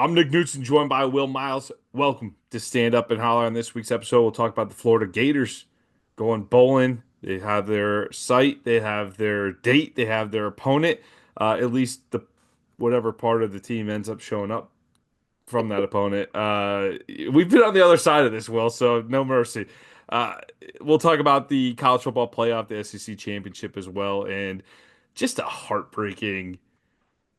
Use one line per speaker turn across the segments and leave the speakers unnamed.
I'm Nick Knudsen, joined by Will Miles. Welcome to Stand Up and Holler. On this week's episode, we'll talk about the Florida Gators going bowling. They have their site, they have their date, they have their opponent. At least the whatever part of the team ends up showing up from that opponent. We've been on the other side of this, Will, so no mercy. Uh, we'll talk about the college football playoff, the SEC championship as well, and just a heartbreaking,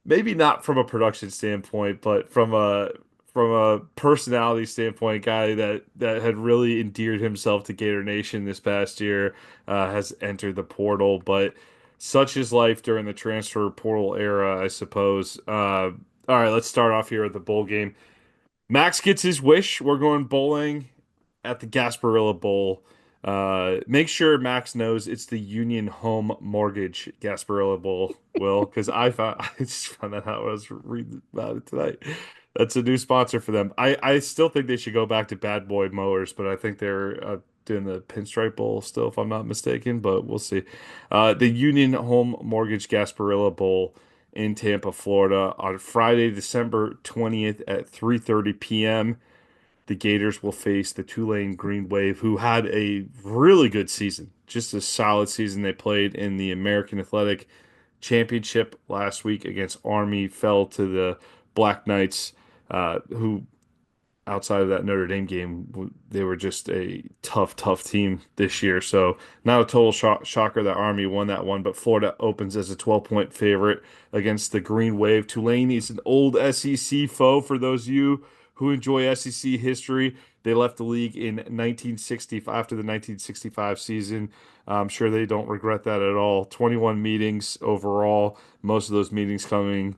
maybe not from a production standpoint, but from a personality standpoint, guy that had really endeared himself to Gator Nation this past year, has entered the portal. But such is life during the transfer portal era, I suppose. All right, let's start off here at the bowl game. Max gets his wish. We're going bowling at the Gasparilla Bowl. Make sure Max knows it's the Union Home Mortgage Gasparilla Bowl, Will, because I just found that out when I was reading about it tonight. That's a new sponsor for them. I still think they should go back to Bad Boy Mowers, but I think they're doing the Pinstripe Bowl still, if I'm not mistaken, but we'll see. The Union Home Mortgage Gasparilla Bowl in Tampa, Florida on Friday, December 20th at 3:30 p.m. The Gators will face the Tulane Green Wave, who had a really good season, just a solid season. They played in the American Athletic Championship last week against Army, fell to the Black Knights, who outside of that Notre Dame game, they were just a tough, tough team this year. So not a total shocker that Army won that one, but Florida opens as a 12-point favorite against the Green Wave. Tulane is an old SEC foe for those of you who enjoy SEC history. They left the league in 1965 after the 1965 season. I'm sure they don't regret that at all. 21 meetings overall, most of those meetings coming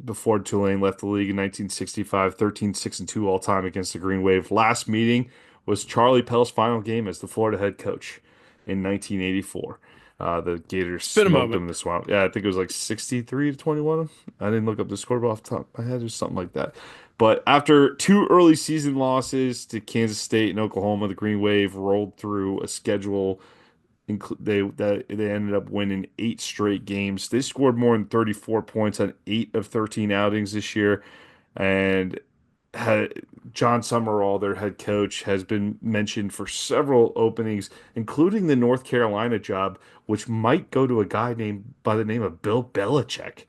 before Tulane left the league in 1965, 13 6-2 all time against the Green Wave. Last meeting was Charlie Pell's final game as the Florida head coach in 1984. The Gators
It's been a
smoked
moment.
them this one. Yeah, I think it was like 63 to 21. I didn't look up the scoreboard off the top of my head. It was something like that. But after two early season losses to Kansas State and Oklahoma, the Green Wave rolled through a schedule they ended up winning eight straight games. They scored more than 34 points on 8 of 13 outings this year, and had John Summerall, their head coach, has been mentioned for several openings, including the North Carolina job, which might go to a guy named by the name of Bill Belichick.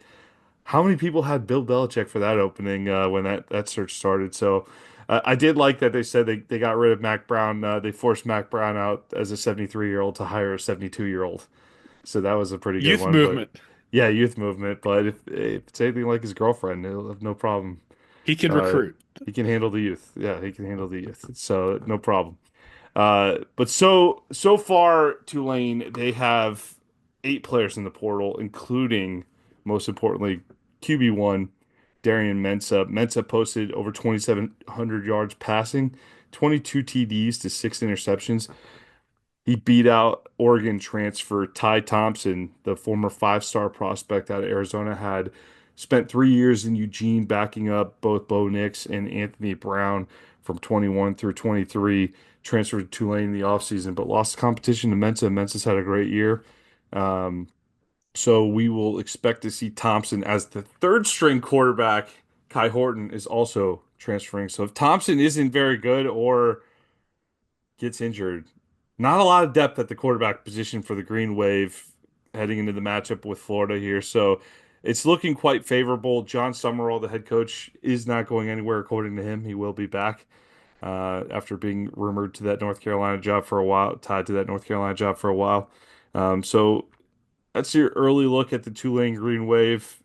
How many people had Bill Belichick for that opening when that search started? So I did like that they said they got rid of Mac Brown. They forced Mac Brown out as a 73-year-old to hire a 72-year-old. So that was a pretty good
Youth
one. But
movement.
yeah, youth movement. But if it's anything like his girlfriend, he'll have no problem.
He can
Uh,
recruit.
he can handle the youth. Yeah, he can handle the youth. So no problem. But so far, Tulane, they have eight players in the portal, including most importantly QB1 Darian Mensah. Mensah posted over 2,700 yards passing, 22 TDs to six interceptions. He beat out Oregon transfer Ty Thompson, the former five-star prospect out of Arizona, had spent 3 years in Eugene backing up both Bo Nix and Anthony Brown from 21 through 23, transferred to Tulane in the offseason, but lost competition to Mensa. Mensa's had a great year. Um, so we will expect to see Thompson as the third string quarterback. Kai Horton is also transferring. So if Thompson isn't very good or gets injured. Not a lot of depth at the quarterback position for the Green Wave heading into the matchup with Florida here. So it's looking quite favorable. John Summerall, the head coach, is not going anywhere according to him. He will be back after being rumored to that North Carolina job for a while, tied to that North Carolina job for a while. So that's your early look at the Tulane Green Wave.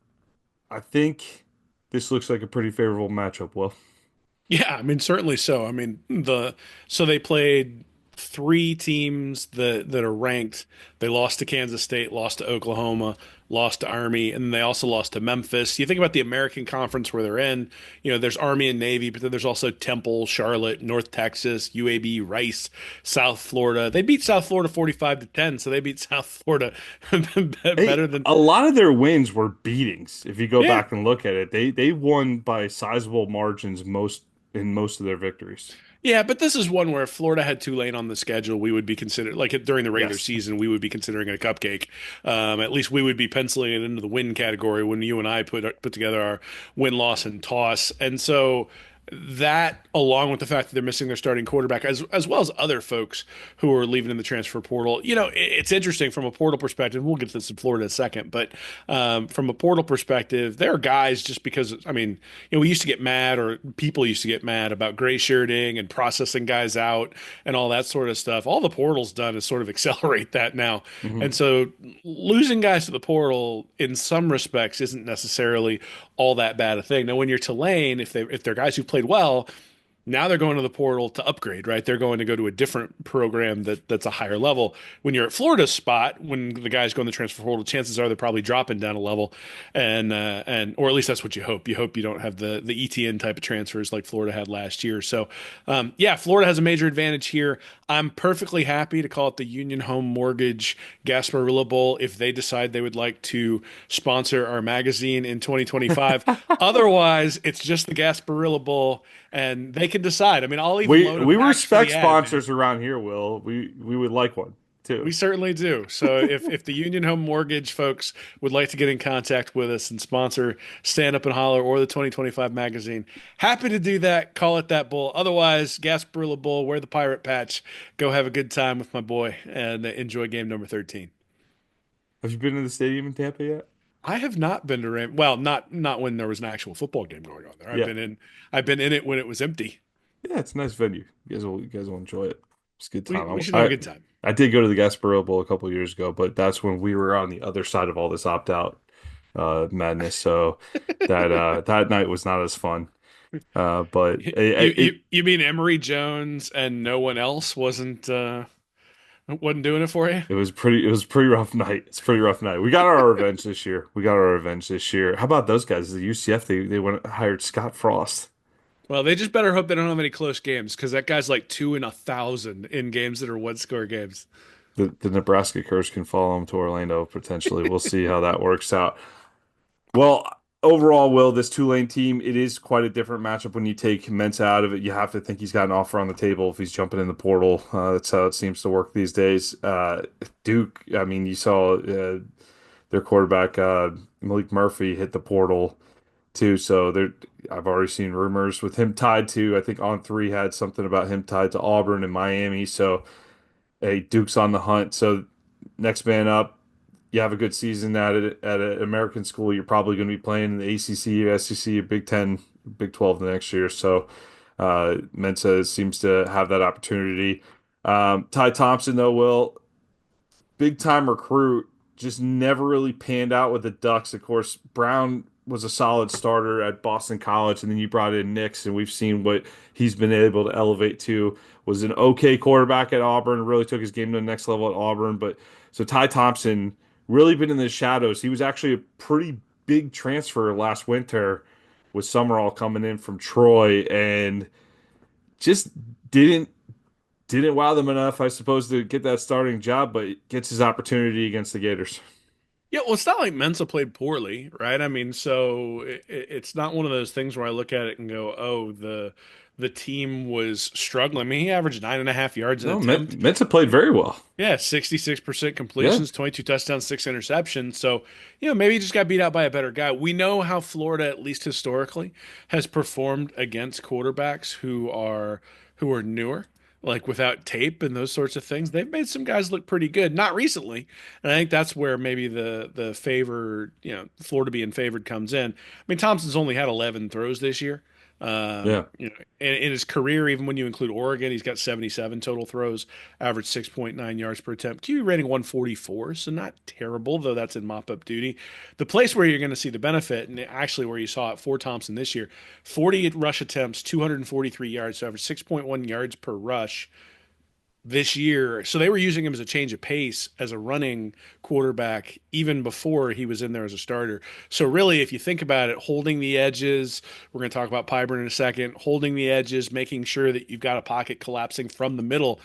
I think this looks like a pretty favorable matchup, Will.
Yeah, I mean certainly so. I mean so they played three teams that are ranked. They lost to Kansas State, lost to Oklahoma, lost to Army, and then they also lost to Memphis. You think about the American Conference where they're in, there's Army and Navy, but then there's also Temple, Charlotte, North Texas, UAB, Rice, South Florida. They beat South Florida 45 to 10, so they beat South Florida
Hey,
better than.
a lot of their wins were beatings. If you go
Yeah.
back and look at it, they won by sizable margins most of their victories.
Yeah, but this is one where if Florida had Tulane on the schedule, we would be considered like during the regular
Yes.
season, we would be considering it a cupcake. At least we would be penciling it into the win category when you and I put together our win, loss, and toss. And so that, along with the fact that they're missing their starting quarterback, as well as other folks who are leaving in the transfer portal, it's interesting from a portal perspective. We'll get to this in Florida in a second, but from a portal perspective, there are guys just because I mean we used to get mad, or people used to get mad about gray shirting and processing guys out and all that sort of stuff. All the portal's done is sort of accelerate that now.
Hmm.
And so losing guys to the portal in some respects isn't necessarily all that bad a thing. Now, when you're Tulane, if they're guys who played well, now they're going to the portal to upgrade, right? They're going to go to a different program that's a higher level. When you're at Florida's spot, when the guys go in the transfer portal, chances are they're probably dropping down a level, and or at least that's what you hope. You hope you don't have the ETN type of transfers like Florida had last year. So, yeah, Florida has a major advantage here. I'm perfectly happy to call it the Union Home Mortgage Gasparilla Bowl if they decide they would like to sponsor our magazine in 2025. Otherwise, it's just the Gasparilla Bowl, and they can decide. I mean, I'll even
We
load them
we
back for
respect
the ad, man.
sponsors around here, Will. We would like one
We
too.
certainly do. So if the Union Home Mortgage folks would like to get in contact with us and sponsor Stand Up and Holler or the 2025 magazine, happy to do that. Call it that bowl. Otherwise, Gasparilla Bowl, wear the pirate patch, go have a good time with my boy, and enjoy game number 13.
Have you been to the stadium in Tampa yet?
I have not been to Well, not when there was an actual football game going on there.
Yeah.
I've been in it when it was empty.
Yeah, it's a nice venue. You guys will enjoy it. It's a good time.
We should have a
I
good time.
I did go to the Gasparilla Bowl a couple of years ago, but that's when we were on the other side of all this opt-out madness. So that night was not as fun. But
You mean Emory Jones and no one else wasn't doing it for you?
it was pretty rough night. It's a pretty rough night. We got our revenge this year. We got our revenge this year. How about those guys? The UCF, they went and hired Scott Frost.
Well, they just better hope they don't have any close games because that guy's like 2 in 1,000 in games that are one score games.
The Nebraska curse can follow him to Orlando potentially. We'll see how that works out. Well, overall, Will, this Tulane team, it is quite a different matchup when you take Mensah out of it. You have to think he's got an offer on the table if he's jumping in the portal. That's how it seems to work these days. Duke, I mean, you saw their quarterback, Malik Murphy, hit the portal too. So I've already seen rumors with him tied to, I think On Three had something about him tied to Auburn and Miami. So, hey, Duke's on the hunt. So, next man up, you have a good season at an American school, you're probably going to be playing in the ACC, SEC, Big Ten, Big 12 the next year. So Mensa seems to have that opportunity. Ty Thompson, though, Will, big time recruit, just never really panned out with the Ducks. Of course, Brown was a solid starter at Boston College, and then you brought in Nix, and we've seen what he's been able to elevate to. Was an okay quarterback at Auburn, really took his game to the next level at Auburn. But so Ty Thompson really been in the shadows. He was actually a pretty big transfer last winter with Summerall coming in from Troy, and just didn't didn't wow them enough, I suppose, to get that starting job, but gets his opportunity against the Gators.
Yeah, well, it's not like Mensa played poorly, right? I mean, so it's not one of those things where I look at it and go, "Oh, the team was struggling." I mean, he averaged 9.5 yards an
No,
attempt.
Mensa played very well.
Yeah, 66%
Yeah.
completions, 22 touchdowns, 6 interceptions. So, maybe he just got beat out by a better guy. We know how Florida, at least historically, has performed against quarterbacks who are newer, like without tape and those sorts of things. They've made some guys look pretty good. Not recently. And I think that's where maybe the favor, Florida being favored comes in. I mean, Thompson's only had 11 throws this year.
Yeah.
In his career, even when you include Oregon, he's got 77 total throws, average 6.9 yards per attempt, QB rating 144, so not terrible, though that's in mop-up duty. The place where you're going to see the benefit, and actually where you saw it for Thompson this year, 40 rush attempts, 243 yards, so average 6.1 yards per rush this year. So they were using him as a change of pace as a running quarterback even before he was in there as a starter. So really, if you think about it, holding the edges, we're going to talk about Pyburn in a second, holding the edges, making sure that you've got a pocket collapsing from the middle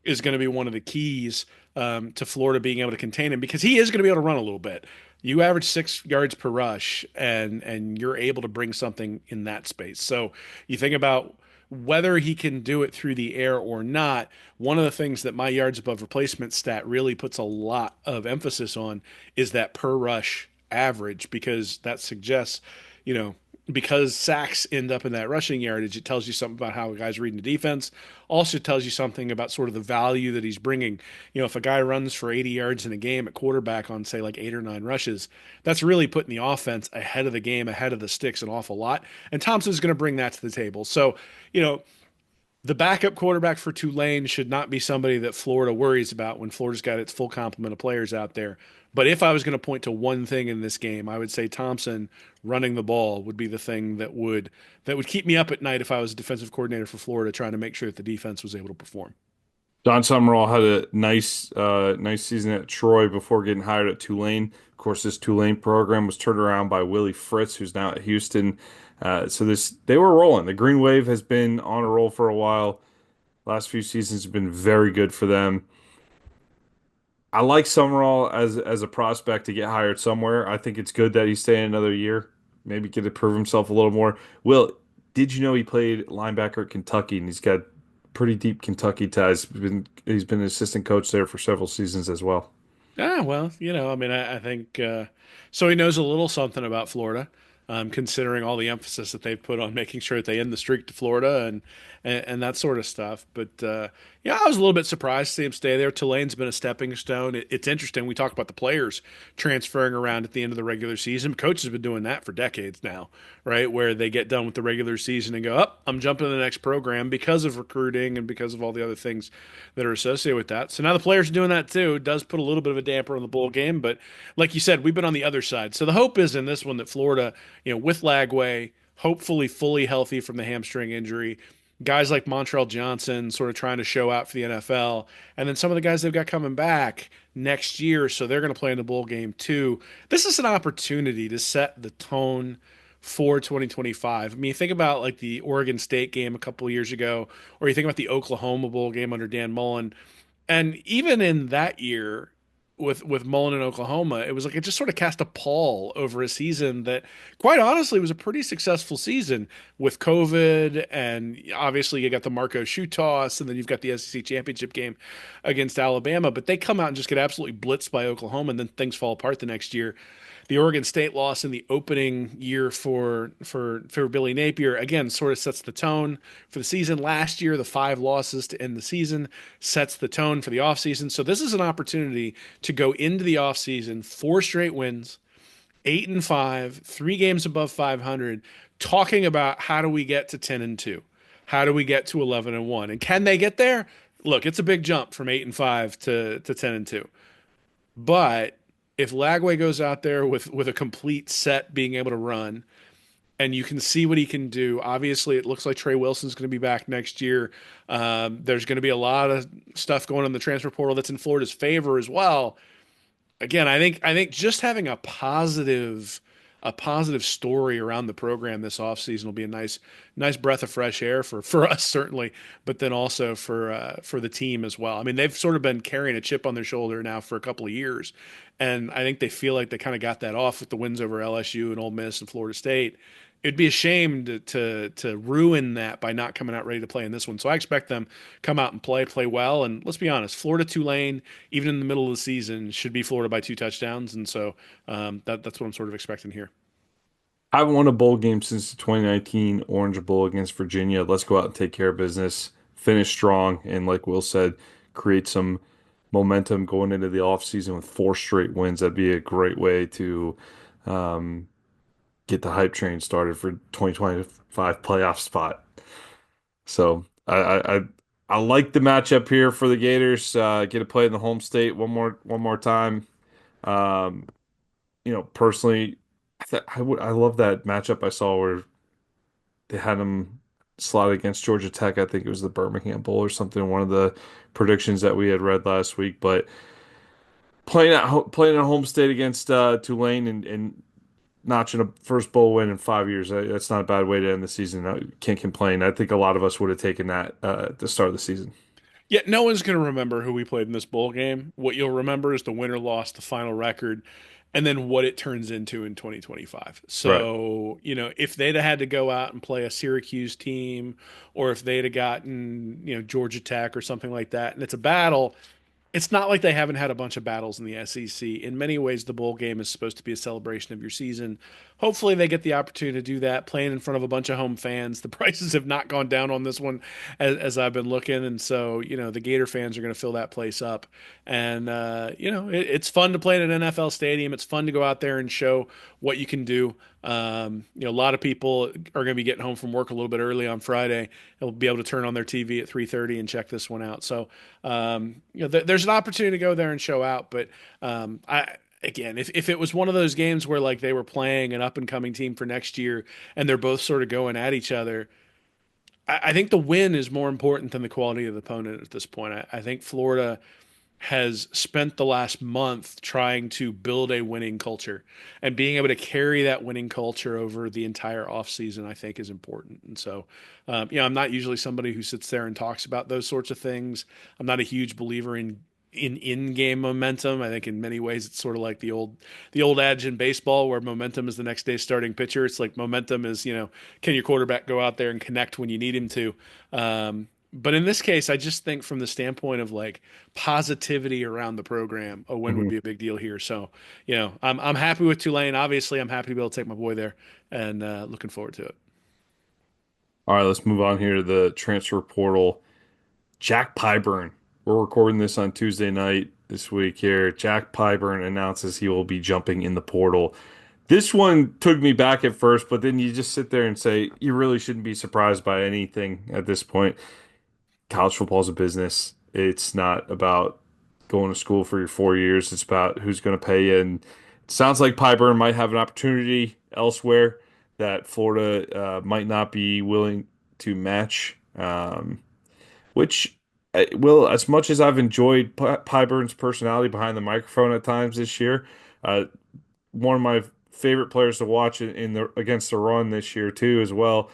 is going to be one of the keys to Florida being able to contain him because he is going to be able to run a little bit. You average 6 yards per rush, and you're able to bring something in that space. So you think about whether he can do it through the air or not, one of the things that my yards above replacement stat really puts a lot of emphasis on is that per rush average, because that suggests, you know, because sacks end up in that rushing yardage, it tells you something about how a guy's reading the defense. Also tells you something about sort of the value that he's bringing. If a guy runs for 80 yards in a game at quarterback on, say, like 8 or 9 rushes, that's really putting the offense ahead of the game, ahead of the sticks an awful lot. And Thompson's going to bring that to the table. So, you know, the backup quarterback for Tulane should not be somebody that Florida worries about when Florida's got its full complement of players out there. But if I was going to point to one thing in this game, I would say Thompson running the ball would be the thing that would keep me up at night if I was a defensive coordinator for Florida, trying to make sure that the defense was able to perform.
Don Summerall had a nice season at Troy before getting hired at Tulane. Of course, this Tulane program was turned around by Willie Fritz, who's now at Houston. So they were rolling. The Green Wave has been on a roll for a while. Last few seasons have been very good for them. I like Summerall as a prospect to get hired somewhere. I think it's good that he's staying another year. Maybe get to prove himself a little more. Will, did you know he played linebacker at Kentucky and he's got pretty deep Kentucky ties? He's been an assistant coach there for several seasons as well.
Well, I mean, I think so. He knows a little something about Florida, considering all the emphasis that they've put on making sure that they end the streak to Florida and that sort of stuff. But yeah, I was a little bit surprised to see him stay there. Tulane's been a stepping stone. It's interesting. We talk about the players transferring around at the end of the regular season. Coach has been doing that for decades now, right? Where they get done with the regular season and go, up, I'm jumping to the next program because of recruiting and because of all the other things that are associated with that. So now the players are doing that too. It does put a little bit of a damper on the bowl game, but like you said, we've been on the other side. So the hope is in this one that Florida, with Lagway, hopefully fully healthy from the hamstring injury, guys like Montrell Johnson sort of trying to show out for the NFL, and then some of the guys they've got coming back next year, so they're going to play in the bowl game too. This is an opportunity to set the tone for 2025. I mean, you think about like the Oregon State game a couple of years ago, or you think about the Oklahoma Bowl game under Dan Mullen, and even in that year, with Mullen in Oklahoma, it was like it just sort of cast a pall over a season that, quite honestly, was a pretty successful season with COVID, and obviously you got the Marco shoe toss, and then you've got the SEC championship game against Alabama. But they come out and just get absolutely blitzed by Oklahoma, and then things fall apart the next year. The Oregon State loss in the opening year for Billy Napier again sort of sets the tone for the season. Last year, the 5 losses to end the season sets the tone for the offseason. So this is an opportunity to go into the offseason 4 straight wins, 8-5, 3 games above 500, talking about how do we get to 10-2, how do we get to 11-1, and can they get there? Look, it's a big jump from 8-5 to 10-2, but if Lagway goes out there with a complete set, being able to run, and you can see what he can do. Obviously, it looks like Trey Wilson's going to be back next year. There's going to be a lot of stuff going on in the transfer portal that's in Florida's favor as well. Again, I think just having a positive story around the program this offseason will be a nice breath of fresh air for us certainly, but then also for the team as well. I mean, they've sort of been carrying a chip on their shoulder now for a couple of years, and I think they feel like they kind of got that off with the wins over LSU and Ole Miss and Florida State. It'd be a shame to ruin that by not coming out ready to play in this one. So I expect them come out and play well. And let's be honest, Florida Tulane, even in the middle of the season, should be Florida by 2 touchdowns. And so that's what I'm sort of expecting here.
I haven't won a bowl game since the 2019 Orange Bowl against Virginia. Let's go out and take care of business, finish strong, and like Will said, create some momentum going into the offseason with 4 straight wins. That'd be a great way to um, get the hype train started for 2025 playoff spot. So I like the matchup here for the Gators. Get to play in the home state one more time. Um, personally, I love that matchup I saw where they had them slot against Georgia Tech. I think it was the Birmingham Bowl or something. One of the predictions that we had read last week, but playing at home state against Tulane and notching a first bowl win in 5 years. That's not a bad way to end the season. I can't complain. I think a lot of us would have taken that at the start of the season.
Yeah, no one's going to remember who we played in this bowl game. What you'll remember is the winner lost the final record. and then what it turns into in 2025.
Right.
So, if they'd have had to go out and play a Syracuse team, or if they'd have gotten, Georgia Tech or something like that, and it's a battle, it's not like they haven't had a bunch of battles in the SEC. In many ways, the bowl game is supposed to be a celebration of your season. Hopefully, they get the opportunity to do that, playing in front of a bunch of home fans. The prices have not gone down on this one as I've been looking. And so, the Gator fans are going to fill that place up. And, it's fun to play in an NFL stadium. It's fun to go out there and show what you can do. A lot of people are going to be getting home from work a little bit early on Friday. They'll be able to turn on their TV at 3:30 and check this one out. So, there's an opportunity to go there and show out. But again, if it was one of those games where like they were playing an up and coming team for next year and they're both sort of going at each other, I think the win is more important than the quality of the opponent at this point. I think Florida has spent the last month trying to build a winning culture, and being able to carry that winning culture over the entire offseason, I think, is important. And so, I'm not usually somebody who sits there and talks about those sorts of things. I'm not a huge believer in-game momentum. I think in many ways it's sort of like the old adage in baseball where momentum is the next day's starting pitcher. It's like momentum is, can your quarterback go out there and connect when you need him to? But in this case, I just think from the standpoint of like positivity around the program, a win would
Mhm.
be a big deal here. So, I'm happy with Tulane. Obviously, I'm happy to be able to take my boy there, and looking forward to it.
All right, let's move on here to the transfer portal. Jack Pyburn. We're recording this on Tuesday night this week here. Jack Pyburn announces he will be jumping in the portal. This one took me back at first, but then you just sit there and say you really shouldn't be surprised by anything at this point. College football is a business. It's not about going to school for your 4 years. It's about who's going to pay you. And it sounds like Pyburn might have an opportunity elsewhere that Florida might not be willing to match. Which will, as much as I've enjoyed Pyburn's personality behind the microphone at times this year, uh, one of my favorite players to watch in the against the run this year too as well.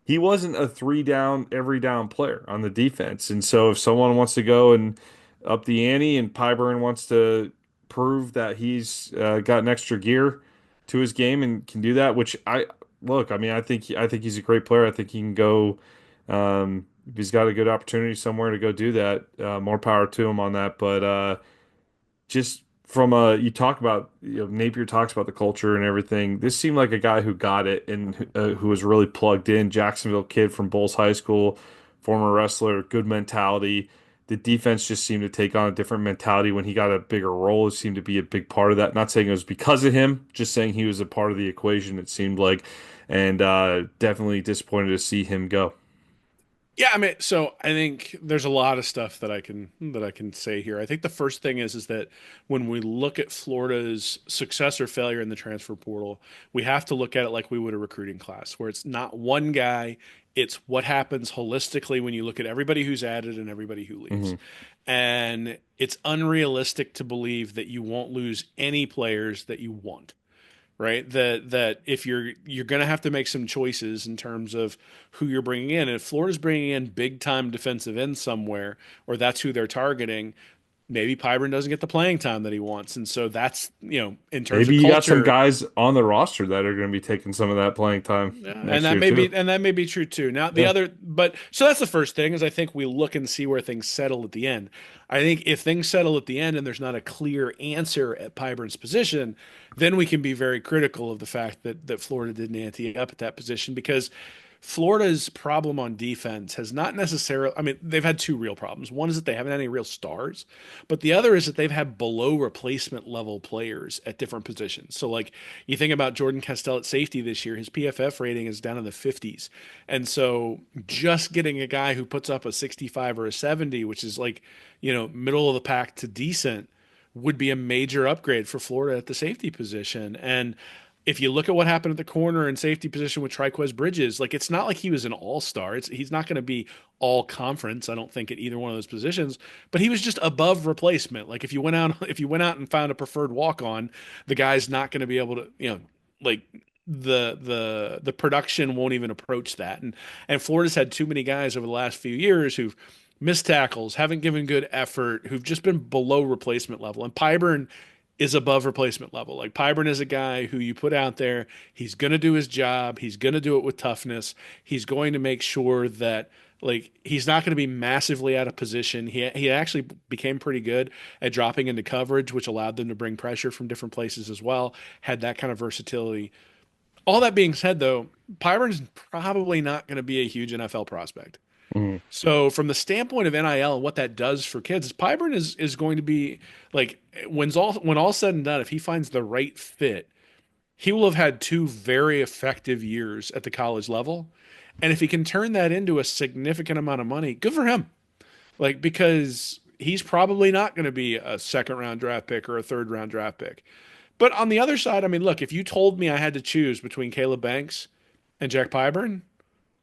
He wasn't a three down every down player on the defense, and so if someone wants to go and up the ante, and Pyburn wants to prove that he's got an extra gear to his game and can do that, which I look, I mean, I think he's a great player. I think he can go. If he's got a good opportunity somewhere to go do that, more power to him on that. But just from you talk about, Napier talks about the culture and everything. This seemed like a guy who got it and who was really plugged in. Jacksonville kid from Bulls High School, former wrestler, good mentality. The defense just seemed to take on a different mentality when he got a bigger role. It seemed to be a big part of that. Not saying it was because of him, just saying he was a part of the equation, it seemed like. And definitely disappointed to see him go.
Yeah, I mean, so I think there's a lot of stuff that I can say here. I think the first thing is that when we look at Florida's success or failure in the transfer portal, we have to look at it like we would a recruiting class, where it's not one guy, it's what happens holistically when you look at everybody who's added and everybody who leaves.
Hmm.
And it's unrealistic to believe that you won't lose any players that you want, right? That if you're going to have to make some choices in terms of who you're bringing in. And if Florida's bringing in big time defensive ends somewhere, or that's who they're targeting, maybe Pyburn doesn't get the playing time that he wants. And so that's, in terms
Maybe
of
you got some
culture,
guys on the roster that are going to be taking some of that playing time
yeah, and
next
that
year
may
too.
be and that may be true too. Now the
Yeah.
other, but so that's the first thing is I think we look and see where things settle at the end. I think if things settle at the end and there's not a clear answer at Pyburn's position, then we can be very critical of the fact that Florida didn't ante up at that position because Florida's problem on defense has not necessarily, I mean, they've had two real problems. One is that they haven't had any real stars, but the other is that they've had below replacement level players at different positions. So, like, you think about Jordan Castell at safety this year, his PFF rating is down in the 50s. And so, just getting a guy who puts up a 65 or a 70, which is like, middle of the pack to decent, would be a major upgrade for Florida at the safety position. And if you look at what happened at the corner and safety position with Triquez Bridges, like it's not like he was an all-star. He's not going to be all conference, I don't think, at either one of those positions, but he was just above replacement. Like if you went out and found a preferred walk-on, the guy's not going to be able to, like the production won't even approach that. And Florida's had too many guys over the last few years who've missed tackles, haven't given good effort, who've just been below replacement level. And Pyburn is above replacement level. Like Pyburn is a guy who you put out there, he's going to do his job, he's going to do it with toughness. He's going to make sure that like he's not going to be massively out of position. He actually became pretty good at dropping into coverage, which allowed them to bring pressure from different places as well. Had that kind of versatility. All that being said, though, Pyburn's probably not going to be a huge NFL prospect.
Mm.
So from the standpoint of NIL and what that does for kids, Pyburn is going to be like when all said and done, if he finds the right fit, he will have had two very effective years at the college level. And if he can turn that into a significant amount of money, good for him. Like because he's probably not going to be a second round draft pick or a third round draft pick. But on the other side, I mean, look, if you told me I had to choose between Caleb Banks and Jack Pyburn,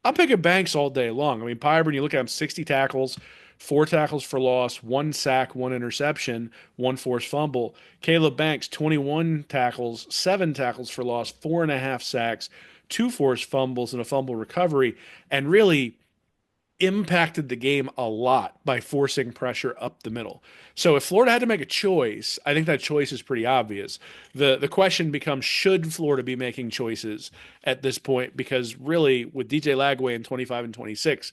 I'm picking Banks all day long. I mean, Pyburn, you look at him 60 tackles, 4 tackles for loss, 1 sack, 1 interception, 1 forced fumble. Caleb Banks, 21 tackles, 7 tackles for loss, 4.5 sacks, 2 forced fumbles, and a fumble recovery, and really impacted the game a lot by forcing pressure up the middle. So if Florida had to make a choice, I think that choice is pretty obvious. The question becomes should Florida be making choices at this point because really with DJ Lagway in 25 and 26,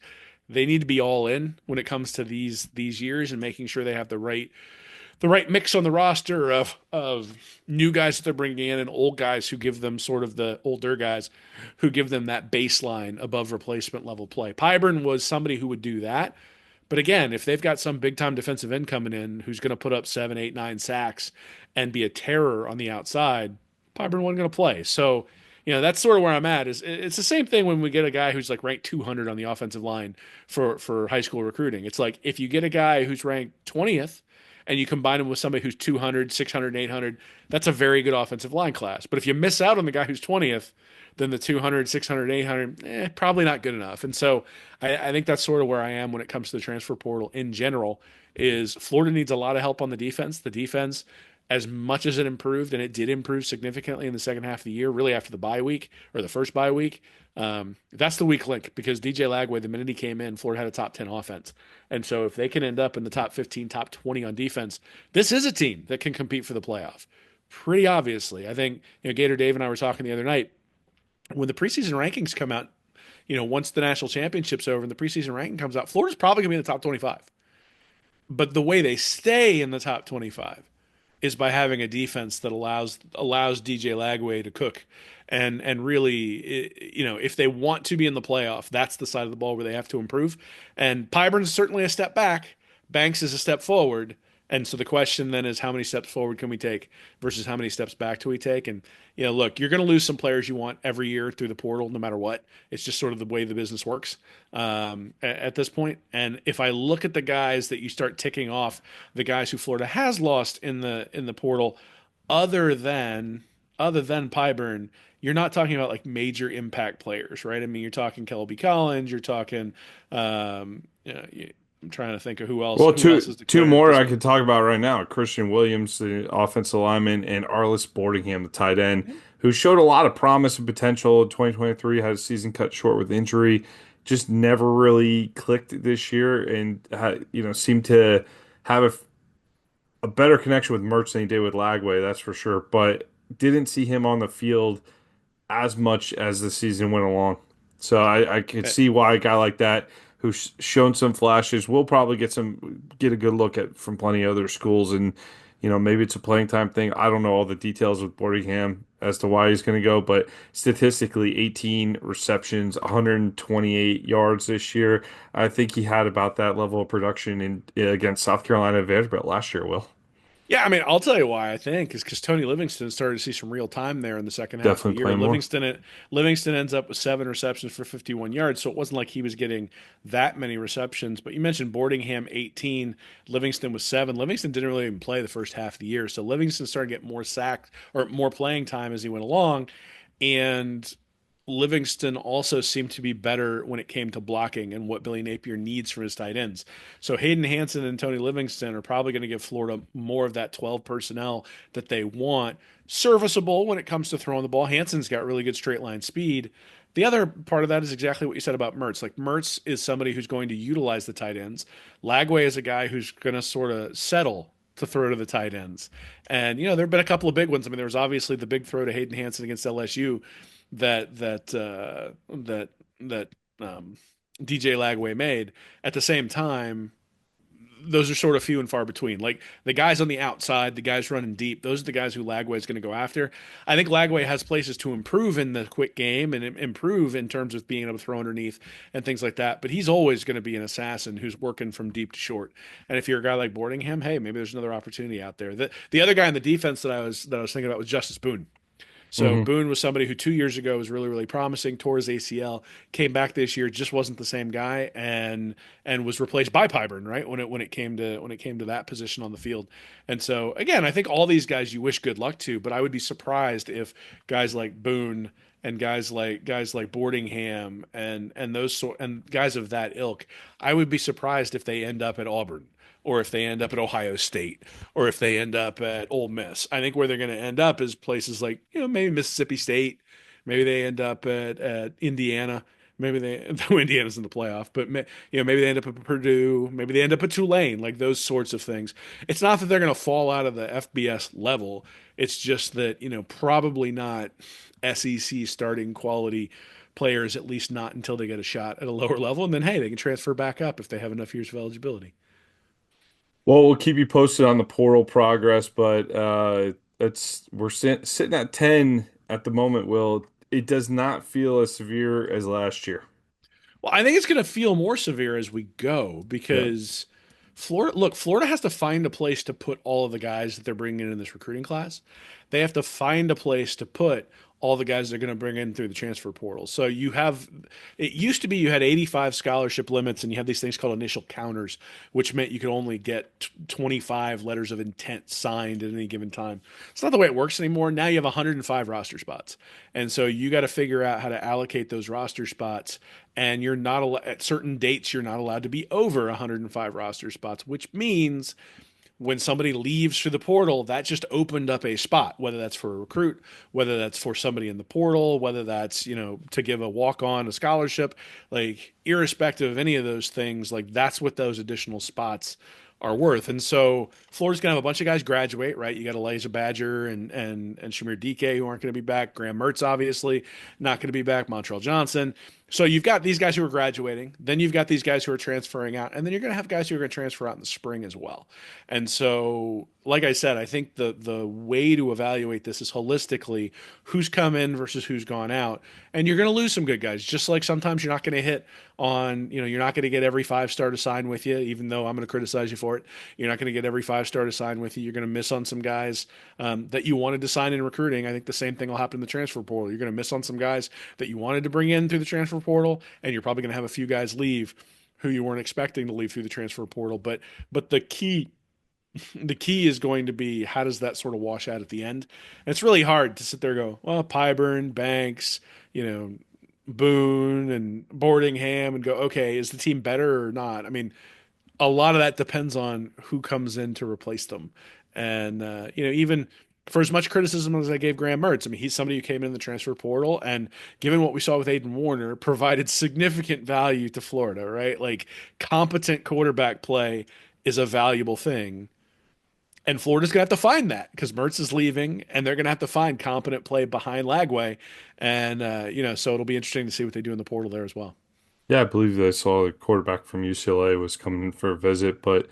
they need to be all in when it comes to these years and making sure they have the right mix on the roster of new guys that they're bringing in and old guys who give them sort of the older guys who give them that baseline above replacement level play. Pyburn was somebody who would do that. But again, if they've got some big time defensive end coming in who's going to put up 7, 8, 9 sacks and be a terror on the outside, Pyburn wasn't going to play. So, that's sort of where I'm at. Is it's the same thing when we get a guy who's like ranked 200 on the offensive line for high school recruiting. It's like if you get a guy who's ranked 20th and you combine him with somebody who's 200, 600, 800, that's a very good offensive line class. But if you miss out on the guy who's 20th, then the 200, 600, 800, probably not good enough. And so I think that's sort of where I am when it comes to the transfer portal in general is Florida needs a lot of help on the defense. The defense, as much as it improved, and it did improve significantly in the second half of the year, really after the bye week or the first bye week, that's the weak link because DJ Lagway, the minute he came in, Florida had a top 10 offense. And so if they can end up in the top 15, top 20 on defense, this is a team that can compete for the playoff. Pretty obviously. I think, Gator Dave and I were talking the other night when the preseason rankings come out, once the national championship's over and the preseason ranking comes out, Florida's probably going to be in the top 25. But the way they stay in the top 25 is by having a defense that allows DJ Lagway to cook. And really, if they want to be in the playoff, that's the side of the ball where they have to improve. And Pyburn's certainly a step back. Banks is a step forward. And so the question then is how many steps forward can we take versus how many steps back do we take? And, look, you're going to lose some players you want every year through the portal, no matter what. It's just sort of the way the business works at this point. And if I look at the guys that you start ticking off, the guys who Florida has lost in the portal, other than Pyburn, you're not talking about like major impact players, right? I mean, you're talking Kelby Collins, you're talking, I'm trying to think of who else.
Well,
Who
two
else is
two
declared at
more
this
I
point?
could talk about right now. Christian Williams, the offensive lineman, and Arliss Boardingham, the tight end, who showed a lot of promise and potential in 2023, had a season cut short with injury, just never really clicked this year, and seemed to have a better connection with Mertz than he did with Lagway, that's for sure. But didn't see him on the field as much as the season went along. So I could
Eh,
see why a guy like that who's shown some flashes will probably get a good look at from plenty of other schools, and maybe it's a playing time thing. I don't know all the details with Boardingham as to why he's going to go, but statistically 18 receptions, 128 yards this year. I think he had about that level of production in against South Carolina and Vanderbilt last year, Will.
Yeah, I mean, I'll tell you why I think is because Tony Livingston started to see some real time there in the second half of the
Definitely
year.
play more.
Livingston ends up with 7 receptions for 51 yards, so it wasn't like he was getting that many receptions. But you mentioned Boardingham 18, Livingston was 7. Livingston didn't really even play the first half of the year, so Livingston started to get more sacked or more playing time as he went along, and Livingston also seemed to be better when it came to blocking and what Billy Napier needs from his tight ends. So Hayden Hanson and Tony Livingston are probably going to give Florida more of that 12 personnel that they want. Serviceable when it comes to throwing the ball. Hanson's got really good straight line speed. The other part of that is exactly what you said about Mertz. Like Mertz is somebody who's going to utilize the tight ends. Lagway is a guy who's going to sort of settle to throw to the tight ends. And there have been a couple of big ones. I mean, there was obviously the big throw to Hayden Hansen against LSU that DJ Lagway made. At the same time, those are sort of few and far between. Like the guys on the outside, the guys running deep, those are the guys who Lagway is going to go after. I think Lagway has places to improve in the quick game and improve in terms of being able to throw underneath and things like that. But he's always going to be an assassin who's working from deep to short. And if you're a guy like Boardingham, hey, maybe there's another opportunity out there. The other guy in the defense that I was thinking about was Justice Boone. So
Hmm.
Boone was somebody who 2 years ago was really, really promising, tore his ACL, came back this year, just wasn't the same guy, and was replaced by Pyburn, right? When it came to that position on the field. And so again, I think all these guys you wish good luck to, but I would be surprised if guys like Boone and guys like Boardingham and guys of that ilk, I would be surprised if they end up at Auburn or if they end up at Ohio State, or if they end up at Ole Miss. I think where they're going to end up is places like, maybe Mississippi State. Maybe they end up at Indiana. Maybe though Indiana's in the playoff, but maybe they end up at Purdue. Maybe they end up at Tulane, like those sorts of things. It's not that they're going to fall out of the FBS level. It's just that, probably not SEC starting quality players, at least not until they get a shot at a lower level. And then, hey, they can transfer back up if they have enough years of eligibility.
Well, we'll keep you posted on the portal progress, but that's we're sitting at 10 at the moment. Will it does not feel as severe as last year?
Well, I think it's going to feel more severe as we go
Yeah.
because Florida has to find a place to put all of the guys that they're bringing in this recruiting class. They have to find a place to put all the guys they're going to bring in through the transfer portal. So it used to be you had 85 scholarship limits and you had these things called initial counters, which meant you could only get 25 letters of intent signed at any given time. It's not the way it works anymore. Now you have 105 roster spots. And so you got to figure out how to allocate those roster spots, and you're not at certain dates you're not allowed to be over 105 roster spots, which means when somebody leaves through the portal, that just opened up a spot, whether that's for a recruit, whether that's for somebody in the portal, whether that's, to give a walk on a scholarship, like irrespective of any of those things, like that's what those additional spots are worth. And so Florida's gonna have a bunch of guys graduate, right? You got Elijah Badger and Shamir DK who aren't going to be back. Graham Mertz obviously not going to be back. Montrell Johnson. So you've got these guys who are graduating, then you've got these guys who are transferring out, and then you're going to have guys who are going to transfer out in the spring as well. And so, like I said, I think the way to evaluate this is holistically who's come in versus who's gone out, and you're going to lose some good guys. Just like sometimes you're not going to hit on, you're not going to get every 5-star to sign with you, even though I'm going to criticize you for it. You're not going to get every 5-star to sign with you. You're going to miss on some guys that you wanted to sign in recruiting. I think the same thing will happen in the transfer portal. You're going to miss on some guys that you wanted to bring in through the transfer portal, and you're probably going to have a few guys leave who you weren't expecting to leave through the transfer portal. But the key is going to be how does that sort of wash out at the end? And it's really hard to sit there and go, well, Pyburn, Banks, you know, Boone and Boardingham and go, okay, is the team better or not? I mean, a lot of that depends on who comes in to replace them. And even for as much criticism as I gave Graham Mertz, I mean, he's somebody who came in the transfer portal and, given what we saw with Aiden Warner, provided significant value to Florida, right? Like competent quarterback play is a valuable thing. And Florida's going to have to find that because Mertz is leaving, and they're going to have to find competent play behind Lagway. And, so it'll be interesting to see what they do in the portal there as well.
Yeah, I believe I saw the quarterback from UCLA was coming in for a visit, but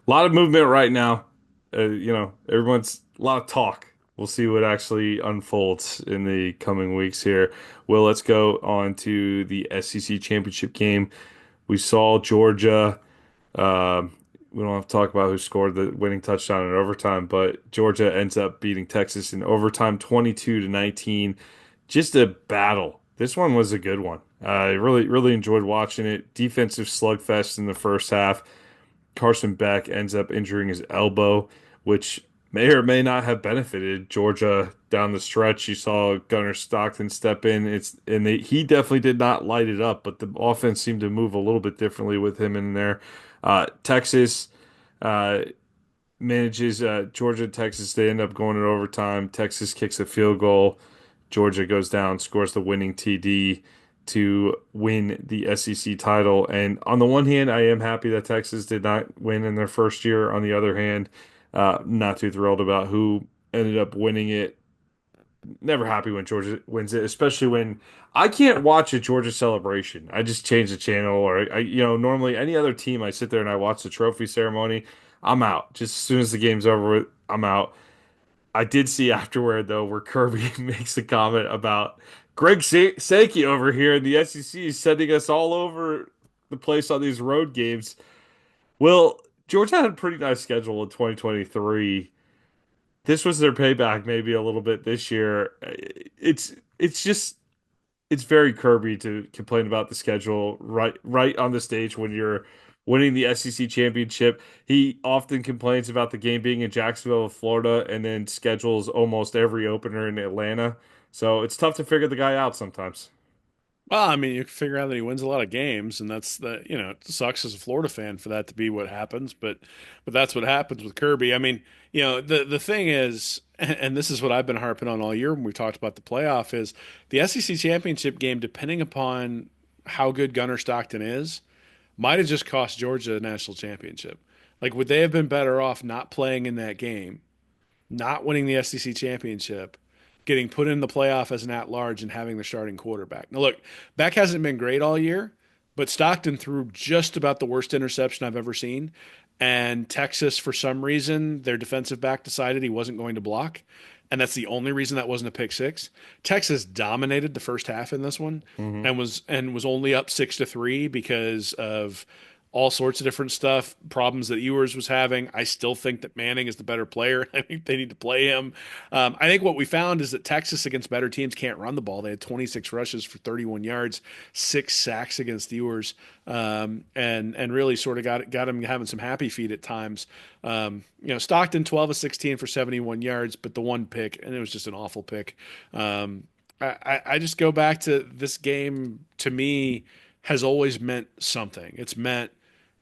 a lot of movement right now. Everyone's a lot of talk. We'll see what actually unfolds in the coming weeks here. Well, let's go on to the SEC championship game. We saw Georgia. Um, we don't have to talk about who scored the winning touchdown in overtime, but Georgia ends up beating Texas in overtime 22-19. Just a battle. This one was a good one. I really, really enjoyed watching it. Defensive slugfest in the first half. Carson Beck ends up injuring his elbow, which may or may not have benefited Georgia down the stretch. You saw Gunnar Stockton step in. He definitely did not light it up, but the offense seemed to move a little bit differently with him in there. Texas uh, manages Georgia and Texas. They end up going in overtime. Texas kicks a field goal. Georgia goes down, scores the winning TD to win the SEC title. And on the one hand, I am happy that Texas did not win in their first year. On the other hand, Not too thrilled about who ended up winning it. Never happy when Georgia wins it, especially when I can't watch a Georgia celebration. I just change the channel, or normally any other team, I sit there and I watch the trophy ceremony. I'm out. Just as soon as the game's over with, I'm out. I did see afterward though, where Kirby makes a comment about Greg Sankey over here in the SEC is sending us all over the place on these road games. Well, Georgia had a pretty nice schedule in 2023. This was their payback maybe a little bit this year. It's just it's very Kirby to complain about the schedule right on the stage when you're winning the SEC championship. He often complains about the game being in Jacksonville, Florida, and then schedules almost every opener in Atlanta. So it's tough to figure the guy out sometimes.
Well, I mean, you can figure out that he wins a lot of games, and that's it sucks as a Florida fan for that to be what happens, but that's what happens with Kirby. I mean, the thing is, and this is what I've been harping on all year when we talked about the playoff is the SEC championship game, depending upon how good Gunnar Stockton is, might have just cost Georgia a national championship. Like, would they have been better off not playing in that game, not winning the SEC championship, getting put in the playoff as an at-large, and having the starting quarterback? Now, look, Beck hasn't been great all year, but Stockton threw just about the worst interception I've ever seen. And Texas, for some reason, their defensive back decided he wasn't going to block. And that's the only reason that wasn't a pick six. Texas dominated the first half in this one
Hmm.
and was only up 6-3 because of all sorts of different stuff, problems that Ewers was having. I still think that Manning is the better player. I think they need to play him. I think what we found is that Texas against better teams can't run the ball. They had 26 rushes for 31 yards, 6 sacks against Ewers, and really sort of got him having some happy feet at times. Stockton 12 of 16 for 71 yards, but the one pick, and it was just an awful pick. I just go back to this game to me has always meant something. It's meant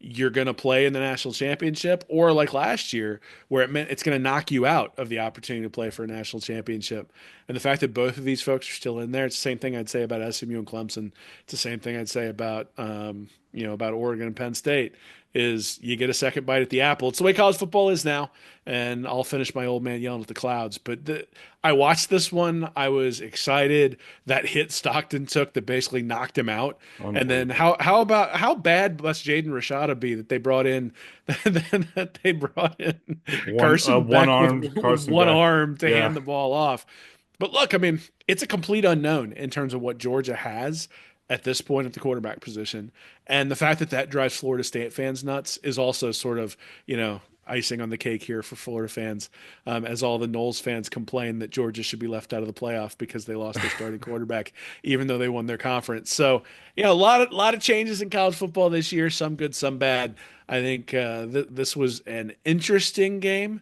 you're going to play in the national championship, or like last year, where it meant it's going to knock you out of the opportunity to play for a national championship. And the fact that both of these folks are still in there, it's the same thing I'd say about SMU and Clemson. It's the same thing I'd say about Oregon and Penn State. Is you get a second bite at the apple. It's the way college football is now. And I'll finish my old man yelling at the clouds. But I watched this one. I was excited. That hit Stockton took that basically knocked him out. And then
Unbelievable.
how bad must Jaden Rashada be that they brought in that they brought in Carson
One
Beck with
armed
with
Carson
one
Beck.
arm to
Yeah.
hand the ball off. But look, I mean, it's a complete unknown in terms of what Georgia has at this point at the quarterback position. And the fact that that drives Florida State fans nuts is also sort of, icing on the cake here for Florida fans, as all the Knowles fans complain that Georgia should be left out of the playoff because they lost their starting quarterback, even though they won their conference. So, a lot of changes in college football this year, some good, some bad. I think this was an interesting game,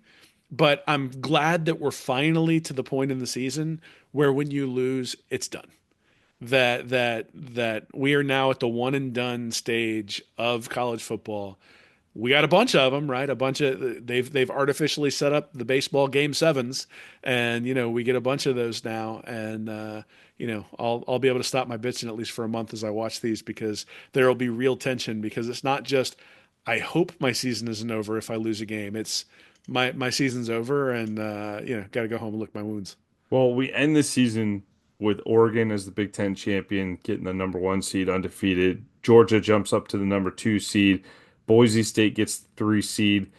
but I'm glad that we're finally to the point in the season where when you lose, it's done. That we are now at the one and done stage of college football. We got a bunch of them, right? A bunch of they've artificially set up the baseball game sevens, and we get a bunch of those now. And I'll be able to stop my bitching at least for a month as I watch these, because there will be real tension, because it's not just I hope my season isn't over if I lose a game. It's my season's over, and got to go home and lick my wounds.
Well, we end the season with Oregon as the Big Ten champion, getting the number one seed undefeated. Georgia jumps up to the number two seed. Boise State gets the three seed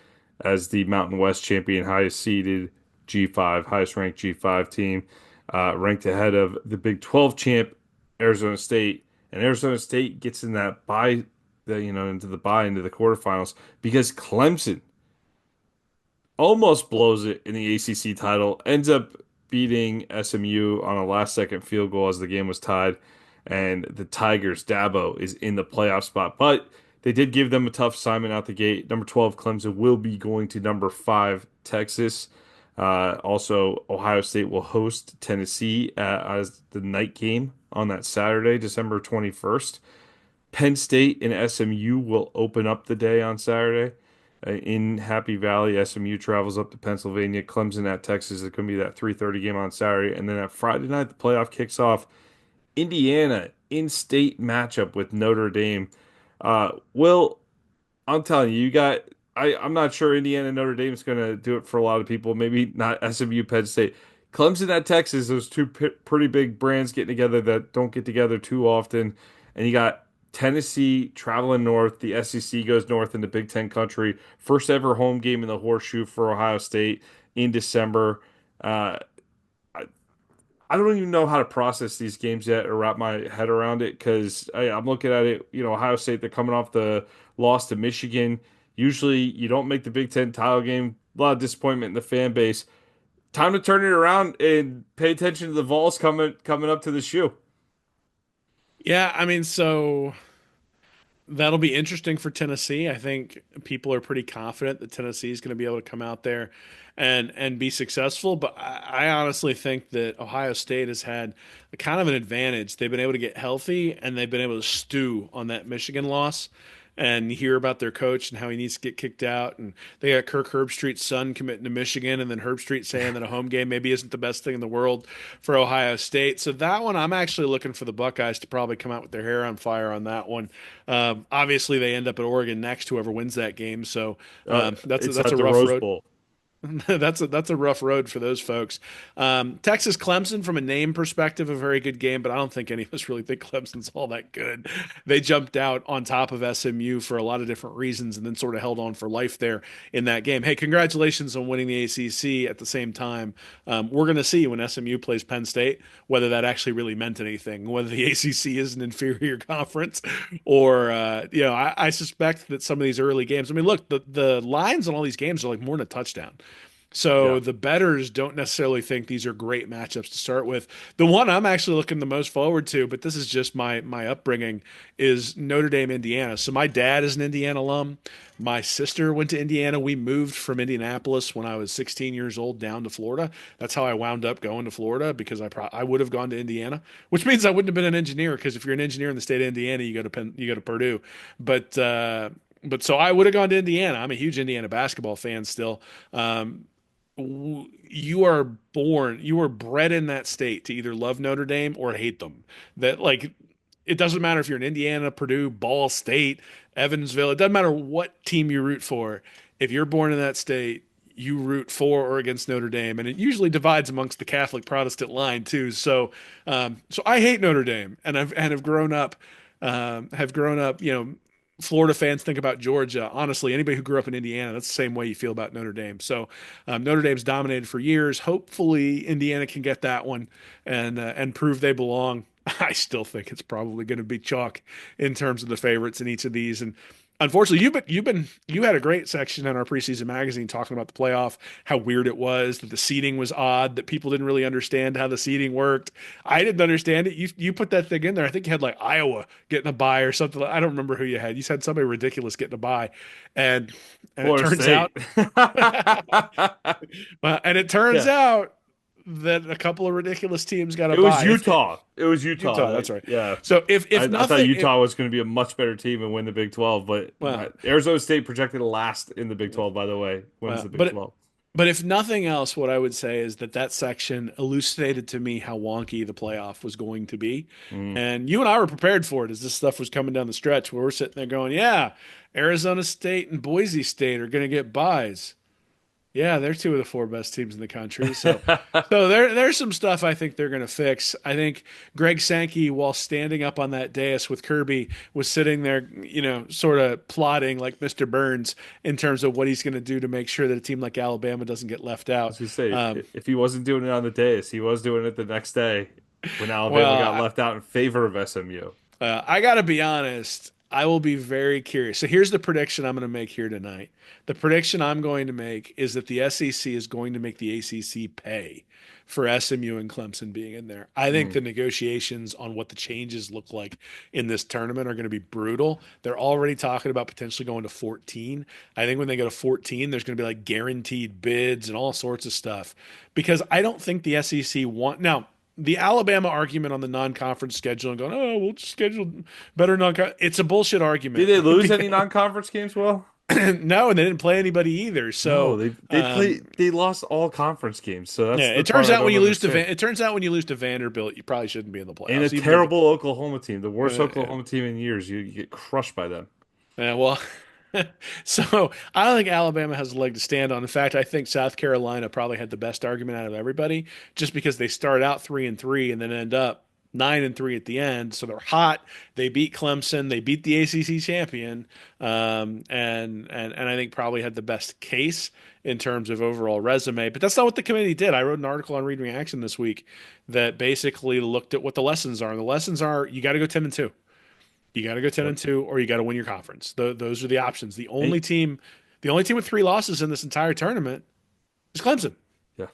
as the Mountain West champion, highest seeded G5, highest ranked G5 team, ranked ahead of the Big 12 champ, Arizona State. And Arizona State gets in that bye, into the bye into the quarterfinals because Clemson almost blows it in the ACC title, ends up beating SMU on a last second field goal as the game was tied. And the Tigers, Dabo, is in the playoff spot. But they did give them a tough assignment out the gate. Number 12, Clemson will be going to number 5, Texas. Also, Ohio State will host Tennessee as the night game on that Saturday, December 21st. Penn State and SMU will open up the day on Saturday in Happy Valley. SMU travels up to Pennsylvania. Clemson at Texas. It's going to be that 3:30 game on Saturday. And then at Friday night, the playoff kicks off. Indiana in-state matchup with Notre Dame. Will, I'm telling you, you got I'm not sure Indiana Notre Dame is going to do it for a lot of people. Maybe not SMU, Penn State. Clemson at Texas, those two pretty big brands getting together that don't get together too often. And you got Tennessee traveling north. The SEC goes north in the Big Ten country. First ever home game in the Horseshoe for Ohio State in December. Uh, I don't even know how to process these games yet or wrap my head around it because I'm looking at it, Ohio State, they're coming off the loss to Michigan. Usually you don't make the Big Ten title game. A lot of disappointment in the fan base. Time to turn it around and pay attention to the Vols coming up to the shoe.
Yeah, I mean, so that'll be interesting for Tennessee. I think people are pretty confident that Tennessee is going to be able to come out there and be successful. But I honestly think that Ohio State has had a kind of an advantage. They've been able to get healthy and they've been able to stew on that Michigan loss and hear about their coach and how he needs to get kicked out. And they got Kirk Herbstreit's son committing to Michigan, and then Herbstreit saying that a home game maybe isn't the best thing in the world for Ohio State. So that one, I'm actually looking for the Buckeyes to probably come out with their hair on fire on that one. Obviously, they end up at Oregon next, whoever wins that game. So
It's
that's
at
a
the
rough
Rose
road.
Bowl.
That's a rough road for those folks. Texas Clemson, from a name perspective, a very good game, but I don't think any of us really think Clemson's all that good. They jumped out on top of SMU for a lot of different reasons, and then sort of held on for life there in that game. Hey, congratulations on winning the ACC. At the same time, we're going to see when SMU plays Penn State whether that actually really meant anything, whether the ACC is an inferior conference, or I suspect that some of these early games. I mean, look, the lines on all these games are like more than a touchdown.
Yeah.
So the bettors don't necessarily think these are great matchups to start with. The one I'm actually looking the most forward to, but this is just my upbringing, is Notre Dame, Indiana. So my dad is an Indiana alum. My sister went to Indiana. We moved from Indianapolis when I was 16 years old down to Florida. That's how I wound up going to Florida because I would have gone to Indiana, which means I wouldn't have been an engineer because if you're an engineer in the state of Indiana, you go to Purdue. But so I would have gone to Indiana. I'm a huge Indiana basketball fan still. You are born, you were bred in that state to either love Notre Dame or hate them. That like it doesn't matter if you're in Indiana, Purdue, Ball State, Evansville. It doesn't matter what team you root for. If you're born in that state, you root for or against Notre Dame, and it usually divides amongst the Catholic Protestant line too. So I hate Notre Dame, and have grown up, Florida fans think about Georgia. Honestly, anybody who grew up in Indiana, that's the same way you feel about Notre Dame. So Notre Dame's dominated for years. Hopefully, Indiana can get that one and prove they belong. I still think it's probably going to be chalk in terms of the favorites in each of these. And unfortunately, you had a great section in our preseason magazine talking about the playoff, how weird it was, that the seeding was odd, that people didn't really understand how the seeding worked. I didn't understand it. You put that thing in there. I think you had like Iowa getting a bye or something. I don't remember who you had. You said somebody ridiculous getting a bye, and and it
Florida
turns out,
State.
and it turns
Yeah.
out that a couple of ridiculous teams got a
It was
bye.
Utah. It was Utah.
Utah, that's right.
Yeah.
So
I,
if
I thought
nothing,
Utah was going to be a much better team and win the Big 12, but
well,
Arizona State projected last in the Big 12, by the way, wins
well,
the Big
but
12.
But if nothing else, what I would say is that section elucidated to me how wonky the playoff was going to be.
Mm.
And you and I were prepared for it as this stuff was coming down the stretch where we're sitting there going, yeah, Arizona State and Boise State are going to get buys. Yeah, they're two of the four best teams in the country. So there's some stuff I think they're going to fix. I think Greg Sankey, while standing up on that dais with Kirby, was sitting there, sort of plotting like Mr. Burns in terms of what he's going to do to make sure that a team like Alabama doesn't get left out.
As you say,
Um,
if he wasn't doing it on the dais, he was doing it the next day when Alabama got
well,
left out in favor of SMU.
I got to be honest. I will be very curious. So here's the prediction I'm going to make here tonight. The prediction I'm going to make is that the SEC is going to make the ACC pay for SMU and Clemson being in there. I think
Mm.
the negotiations on what the changes look like in this tournament are going to be brutal. They're already talking about potentially going to 14. I think when they go to 14, there's going to be like guaranteed bids and all sorts of stuff because I don't think the SEC want now the Alabama argument on the non-conference schedule and going, oh, we'll just schedule better non-conference. It's a bullshit
Did
argument
they lose
because
any non-conference games? Well,
no, and they didn't play anybody either.
no,
So,
they lost all conference games. So that's
yeah,
the
it
part
turns
I
out when
don't
you lose to
understand.
it turns out when you lose to Vanderbilt, you probably shouldn't be in the
And a
playoffs, even if
terrible Oklahoma team, the worst
yeah.
Oklahoma team in years, you get crushed by them.
Well, So I don't think Alabama has a leg to stand on. In fact, I think South Carolina probably had the best argument out of everybody, just because they start out 3-3 and then end up 9-3 at the end. So they're hot. They beat Clemson. They beat the ACC champion, and I think probably had the best case in terms of overall resume. But that's not what the committee did. I wrote an article on Read Reaction this week that basically looked at what the lessons are. And the lessons are you got to go 10-2. You got to go 10
Yep.
and 2 or you got to win your conference. Those are the options.
And,
The only team with 3 losses in this entire tournament is Clemson,
yeah.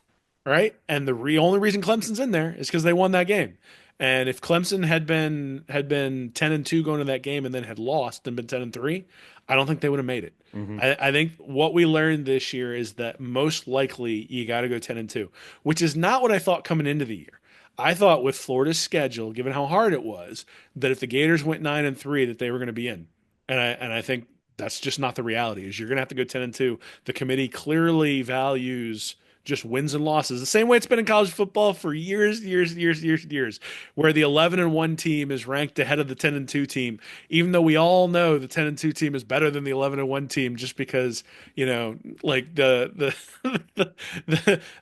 right? And the only reason Clemson's in there is because they won that game. And if Clemson had been 10-2 going to that game and then had lost and been 10-3, I don't think they would have made it.
Hmm.
I think what we learned this year is that most likely you got to go 10-2, which is not what I thought coming into the year. I thought with Florida's schedule, given how hard it was, that if the Gators went 9-3, that they were going to be in. And I think that's just not the reality. Is you're going to have to go 10-2. The committee clearly values just wins and losses, the same way it's been in college football for years, years, years, years, years, where the 11-1 team is ranked ahead of the 10-2 team, even though we all know the 10-2 team is better than the 11-1 team, just because like the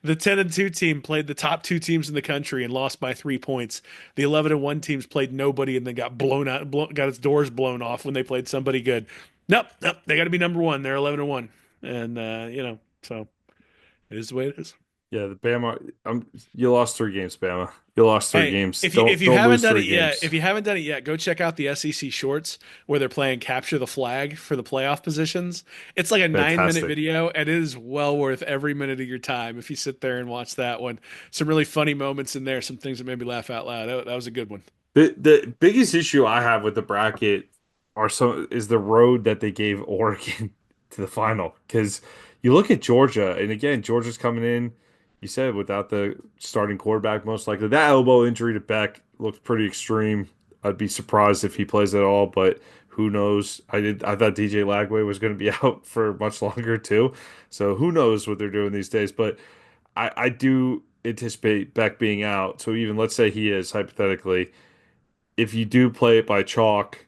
10-2 team played the top 2 teams in the country and lost by 3 points. The 11-1 teams played nobody and then got blown out, got its doors blown off when they played somebody good. Nope, nope, they got to be number one. They're 11-1, and so. It is the way it is.
Yeah, the Bama. You lost 3 games, Bama. You lost three
Hey,
games.
if you if
Don't
you
don't
haven't
lose
done
three
it yet,
games.
if you haven't done it yet, go check out the SEC shorts where they're playing capture the flag for the playoff positions. It's like a 9 minute
Fantastic.
video, and it is well worth every minute of your time if you sit there and watch that one. Some really funny moments in there, some things that made me laugh out loud. That was a good one.
The biggest issue I have with the bracket is the road that they gave Oregon to the final. Because you look at Georgia, and again, Georgia's coming in. You said without the starting quarterback, most likely that elbow injury to Beck looks pretty extreme. I'd be surprised if he plays at all, but who knows? I thought DJ Lagway was going to be out for much longer too. So who knows what they're doing these days? But I do anticipate Beck being out. So even let's say he is hypothetically if you do play it by chalk,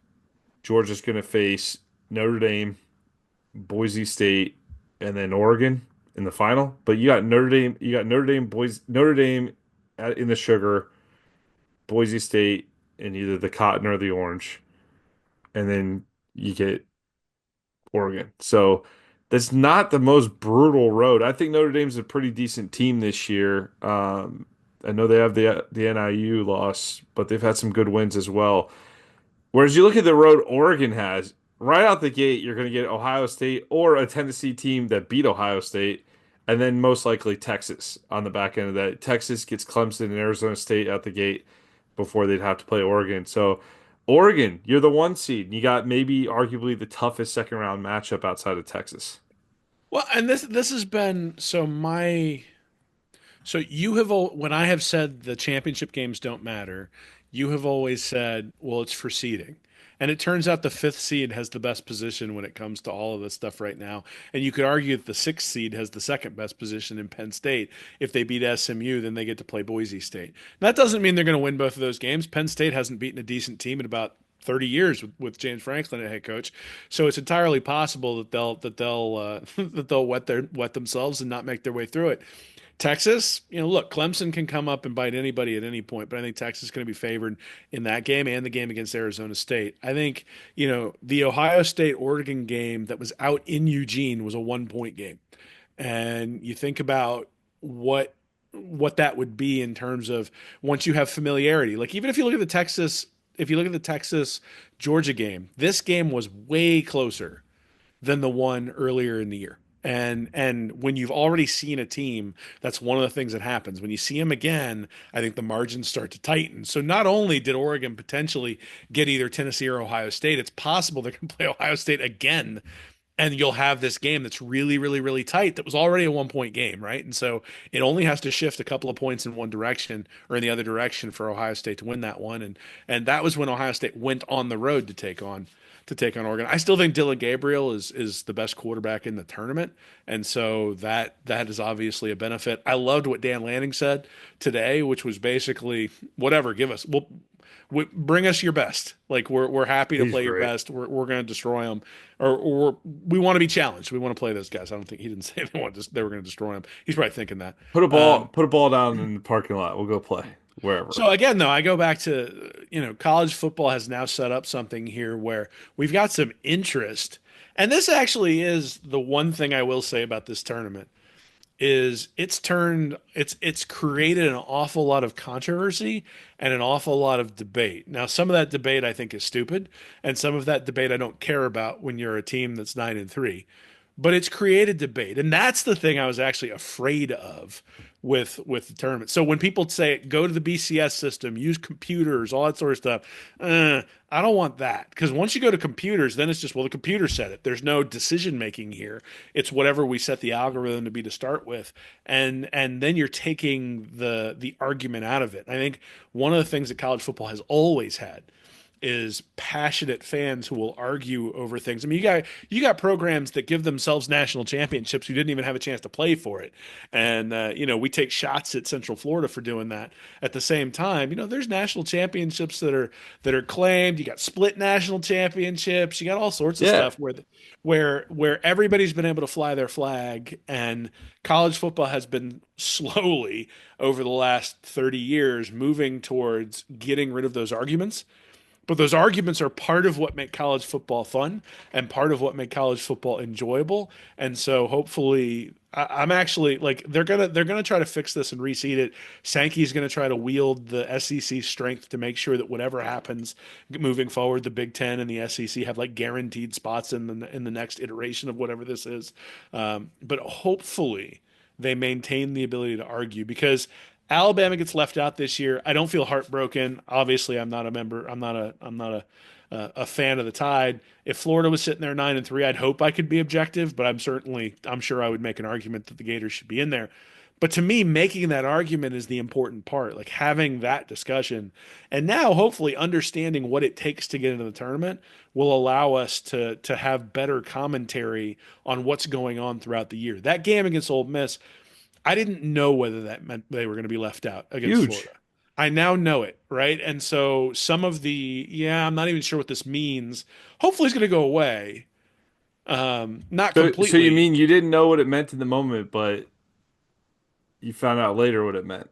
Georgia's going to face Notre Dame, Boise State, and then Oregon in the final. But Notre Dame in the sugar, Boise State in either the cotton or the orange, and then you get Oregon. So that's not the most brutal road. I think Notre Dame's a pretty decent team this year. I know they have the NIU loss, but they've had some good wins as well. Whereas you look at the road Oregon has, right out the gate, you're going to get Ohio State or a Tennessee team that beat Ohio State, and then most likely Texas on the back end of that. Texas gets Clemson and Arizona State out the gate before they'd have to play Oregon. So, Oregon, you're the 1 seed. You got maybe arguably the toughest second round matchup outside of Texas.
Well, and this has been so you have when I have said the championship games don't matter, you have always said, well, it's for seeding. And it turns out the fifth seed has the best position when it comes to all of this stuff right now. And you could argue that the sixth seed has the second best position in Penn State. If they beat SMU, then they get to play Boise State. That doesn't mean they're going to win both of those games. Penn State hasn't beaten a decent team in about 30 years with James Franklin as head coach. So it's entirely possible that they'll wet themselves and not make their way through it. Texas, look, Clemson can come up and bite anybody at any point, but I think Texas is going to be favored in that game and the game against Arizona State. I think, the Ohio State Oregon game that was out in Eugene was a 1 point game. And you think about what that would be in terms of once you have familiarity. Like even if you look at the Texas Georgia game, this game was way closer than the one earlier in the year. And when you've already seen a team, that's one of the things that happens. When you see them again, I think the margins start to tighten. So not only did Oregon potentially get either Tennessee or Ohio State, it's possible they're going to play Ohio State again. And you'll have this game that's really, really, really tight that was already a 1 point game, right? And so it only has to shift a couple of points in one direction or in the other direction for Ohio State to win that one. And that was when Ohio State went on the road to take on Oregon. I still think Dylan Gabriel is the best quarterback in the tournament, and so that is obviously a benefit. I loved what Dan Lanning said today, which was basically whatever, give us. bring us your best. Like we're happy to
He's
play your
great.
best. We're going to destroy them, or we want to be challenged. We want to play those guys. I don't think he didn't say they were going to destroy him. He's probably thinking that.
Put a ball down in the parking lot. We'll go play wherever.
So again, though, I go back to, college football has now set up something here where we've got some interest. And this actually is the one thing I will say about this tournament is it's created an awful lot of controversy and an awful lot of debate. Now, some of that debate I think is stupid, and some of that debate I don't care about when you're a team that's 9-3. But it's created debate, and that's the thing I was actually afraid of with the tournament. So when people say go to the BCS system, use computers, all that sort of stuff, I don't want that, because once you go to computers, then it's just, well, the computer said it. There's no decision making here. It's whatever we set the algorithm to be to start with, and then you're taking the argument out of it. I think one of the things that college football has always had is passionate fans who will argue over things. I mean, you got programs that give themselves national championships who didn't even have a chance to play for it, and we take shots at Central Florida for doing that. At the same time, there's national championships that are claimed. You got split national championships. You got all sorts of
Yeah.
stuff where everybody's been able to fly their flag, and college football has been slowly over the last 30 years moving towards getting rid of those arguments, but those arguments are part of what make college football fun and part of what make college football enjoyable. And so hopefully I'm actually like they're gonna try to fix this and reseed it. Sankey's gonna try to wield the SEC strength to make sure that whatever happens moving forward, the Big Ten and the SEC have like guaranteed spots in the next iteration of whatever this is. But hopefully they maintain the ability to argue, because Alabama gets left out this year. I don't feel heartbroken. Obviously, I'm not a member. I'm not a fan of the Tide. If Florida was sitting there 9-3, I'd hope I could be objective, but I'm sure I would make an argument that the Gators should be in there. But to me, making that argument is the important part, like having that discussion. And now, hopefully, understanding what it takes to get into the tournament will allow us to have better commentary on what's going on throughout the year. That game against Ole Miss, I didn't know whether that meant they were going to be left out against
Huge.
Florida. I now know it, right? And so some of I'm not even sure what this means. Hopefully, it's going to go away. Not
So you
completely.
mean you didn't know what it meant in the moment, but you found out later what it meant?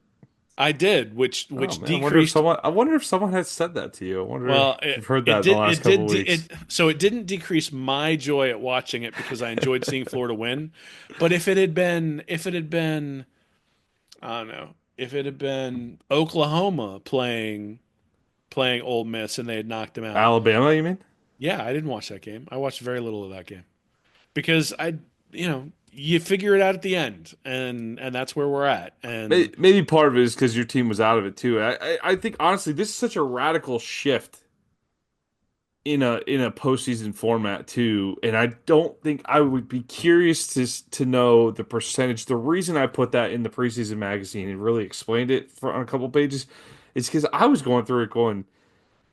I did, which
Oh
which
man,
decreased.
I wonder if someone has said that to you. I wonder
Well,
if you've heard
it
that in the
did
last
it
couple
did
of weeks.
so it didn't decrease my joy at watching it because I enjoyed seeing Florida win. But if it had been I don't know, if it had been Oklahoma playing Ole Miss and they had knocked them out.
Alabama, you mean?
Yeah, I didn't watch that game. I watched very little of that game because you figure it out at the end, and that's where we're at. And
Maybe part of it is because your team was out of it too. I think honestly, this is such a radical shift in a postseason format too, and I don't think I would be curious to know the percentage. The reason I put that in the preseason magazine and really explained it on a couple pages is because I was going through it going,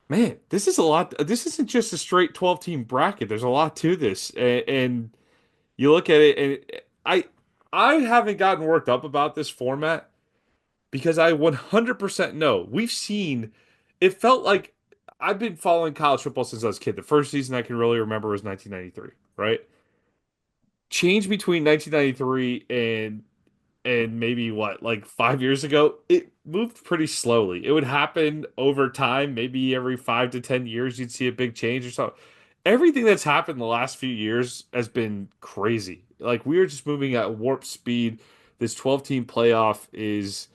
man, this is a lot. This isn't just a straight 12 team bracket. There's a lot to this, and you look at it, and I haven't gotten worked up about this format because I 100% know we've seen. It felt like I've been following college football since I was a kid. The first season I can really remember was 1993, right? Change between 1993 and maybe what, like 5 years ago, it moved pretty slowly. It would happen over time, maybe every 5 to 10 years, you'd see a big change or something. Everything that's happened the last few years has been crazy. Like we are just moving at warp speed. This 12 team playoff is,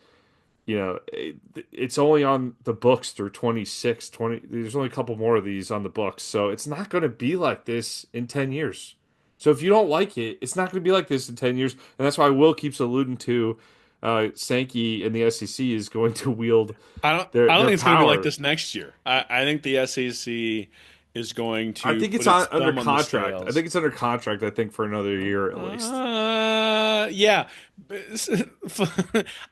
it's only on the books through 26, 20. There's only a couple more of these on the books. So it's not going to be like this in 10 years. So if you don't like it, it's not going to be like this in 10 years. And that's why Will keeps alluding to Sankey and the SEC is going to wield
I don't
their
I don't
their
think it's going to be like
power.
this next year. I think the SEC is going
I
to
think
put
it's
its
under
thumb on the
contract. I
scales.
think it's under contract, I think, for another year at least.
Yeah.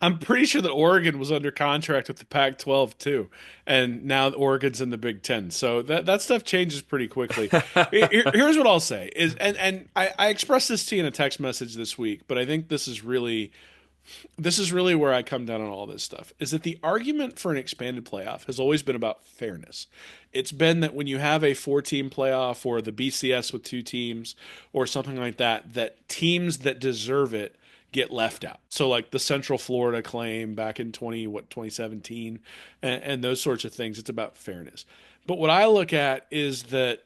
I'm pretty sure that Oregon was under contract with the Pac-12 too, and now Oregon's in the Big Ten. So that stuff changes pretty quickly. Here's what I'll say is, and I expressed this to you in a text message this week, but I think this is really this is really where I come down on all this stuff, is that the argument for an expanded playoff has always been about fairness. It's been that when you have a four-team playoff or the BCS with two teams or something like that, that teams that deserve it get left out. So like the Central Florida claim back in 2017 and those sorts of things, it's about fairness. But what I look at is that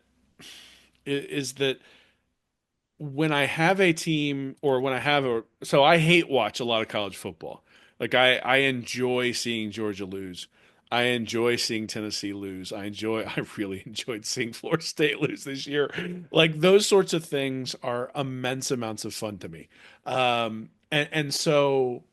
when I have a team or when I have a so I hate watch a lot of college football. Like I enjoy seeing Georgia lose. I enjoy seeing Tennessee lose. I really enjoyed seeing Florida State lose this year. Like those sorts of things are immense amounts of fun to me. And so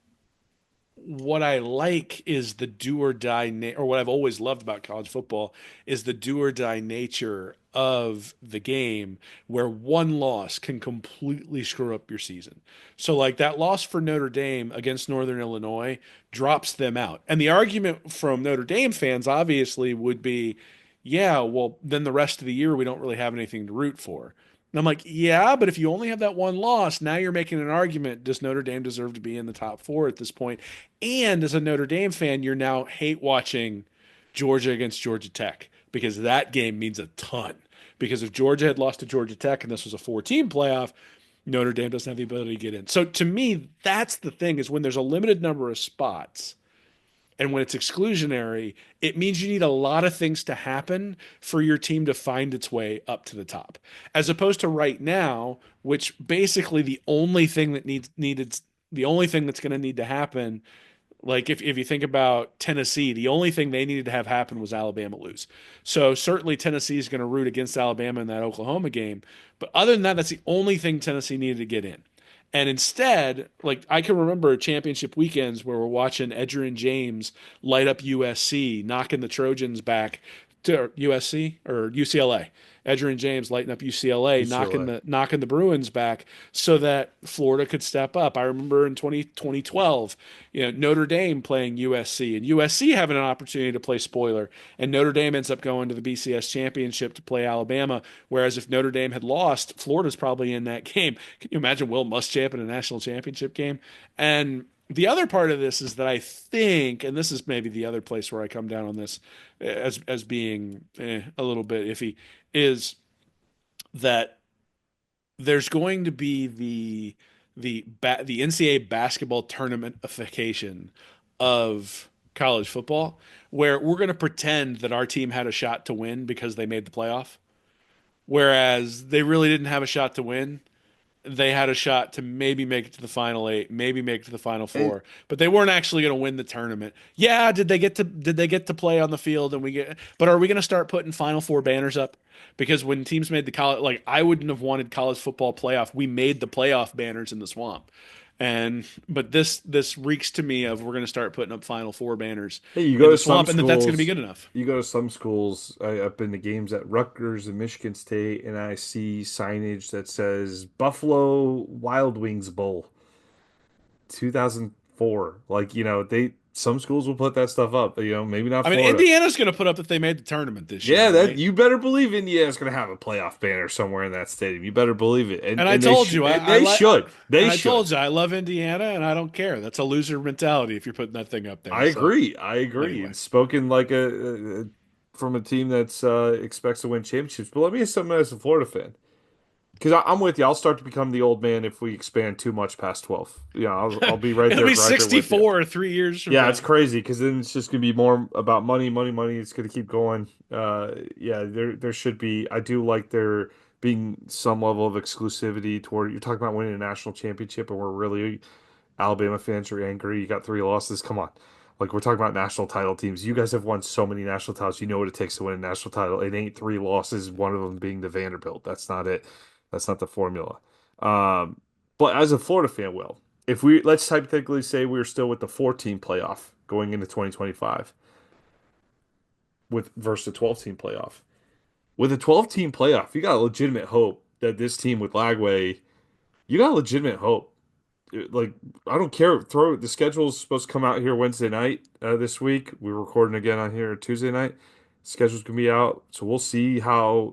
what I like is the do or die or what I've always loved about college football is the do or die nature of the game where one loss can completely screw up your season. So like that loss for Notre Dame against Northern Illinois drops them out. And the argument from Notre Dame fans obviously would be, yeah, well then the rest of the year we don't really have anything to root for. And I'm like, yeah, but if you only have that one loss, now you're making an argument. Does Notre Dame deserve to be in the top four at this point? And as a Notre Dame fan, you're now hate watching Georgia against Georgia Tech because that game means a ton. Because if Georgia had lost to Georgia Tech and this was a four-team playoff, Notre Dame doesn't have the ability to get in. So to me, that's the thing is when there's a limited number of spots and when it's exclusionary, it means you need a lot of things to happen for your team to find its way up to the top. As opposed to right now, which basically the only thing that's going to need to happen like if you think about Tennessee, the only thing they needed to have happen was Alabama lose. So certainly Tennessee is going to root against Alabama in that Oklahoma game. But other than that, that's the only thing Tennessee needed to get in. And instead, like I can remember championship weekends where we're watching Edgerrin James light up USC, knocking the Trojans back to USC or UCLA. Edgerrin James lighting up UCLA, knocking
UCLA.
the Bruins back so that Florida could step up. I remember in 2012, Notre Dame playing USC and USC having an opportunity to play spoiler, and Notre Dame ends up going to the BCS championship to play Alabama. Whereas if Notre Dame had lost, Florida's probably in that game. Can you imagine Will Muschamp in a national championship game? And the other part of this is that I think, and this is maybe the other place where I come down on this as being a little bit iffy, is that there's going to be the NCAA basketball tournamentification of college football, where we're going to pretend that our team had a shot to win because they made the playoff, whereas they really didn't have a shot to win. They had a shot to maybe make it to the final eight, maybe make it to the final
And
four, but they weren't actually going to win the tournament. Yeah, did they get to play on the field and we get but are we going to start putting final four banners up? Because when teams made the college like I wouldn't have wanted college football playoff. We made the playoff banners in the swamp. And but this reeks to me of we're going to start putting up final four banners
hey, you
in
go
the
to some
swamp and that's going to be
schools,
good enough.
I've been to games at Rutgers and Michigan State, and I see signage that says Buffalo Wild Wings Bowl 2004. Like, some schools will put that stuff up, maybe not
I mean,
Florida.
Indiana's going to put up that they made the tournament this year,
Yeah, that
right?
you better believe Indiana's going to have a playoff banner somewhere in that stadium. You better believe it, and
And I
and they
told
should.
you, I
They
like,
should. They
and I
should.
told you, I love Indiana, and I don't care. That's a loser mentality if you're putting that thing up there.
I
So
agree. I agree.
anyway,
And spoken like a from a team that's expects to win championships. But let me ask something as a Florida fan, because I'm with you. I'll start to become the old man if we expand too much past 12. Yeah, I'll be
it'll be
right there with you.
64 3 years from
Yeah, it's
now.
crazy because then it's just gonna be more about money, money, money. It's gonna keep going. Yeah, there should be. I do like there being some level of exclusivity toward. You're talking about winning a national championship, and we're really Alabama fans are angry. You got three losses. Come on, like we're talking about national title teams. You guys have won so many national titles. You know what it takes to win a national title. It ain't three losses. One of them being the Vanderbilt. That's not it. That's not the formula. Um, but as a Florida fan, Will, if we let's hypothetically say we're still with the 14 playoff going into 2025 with versus the 12-team playoff. With a 12-team playoff, you got a legitimate hope that this team with Lagway, you got a legitimate hope. Like I don't care. Throw the schedule's supposed to come out here Wednesday night this week. We're recording again on here Tuesday night. Schedule's gonna be out, so we'll see how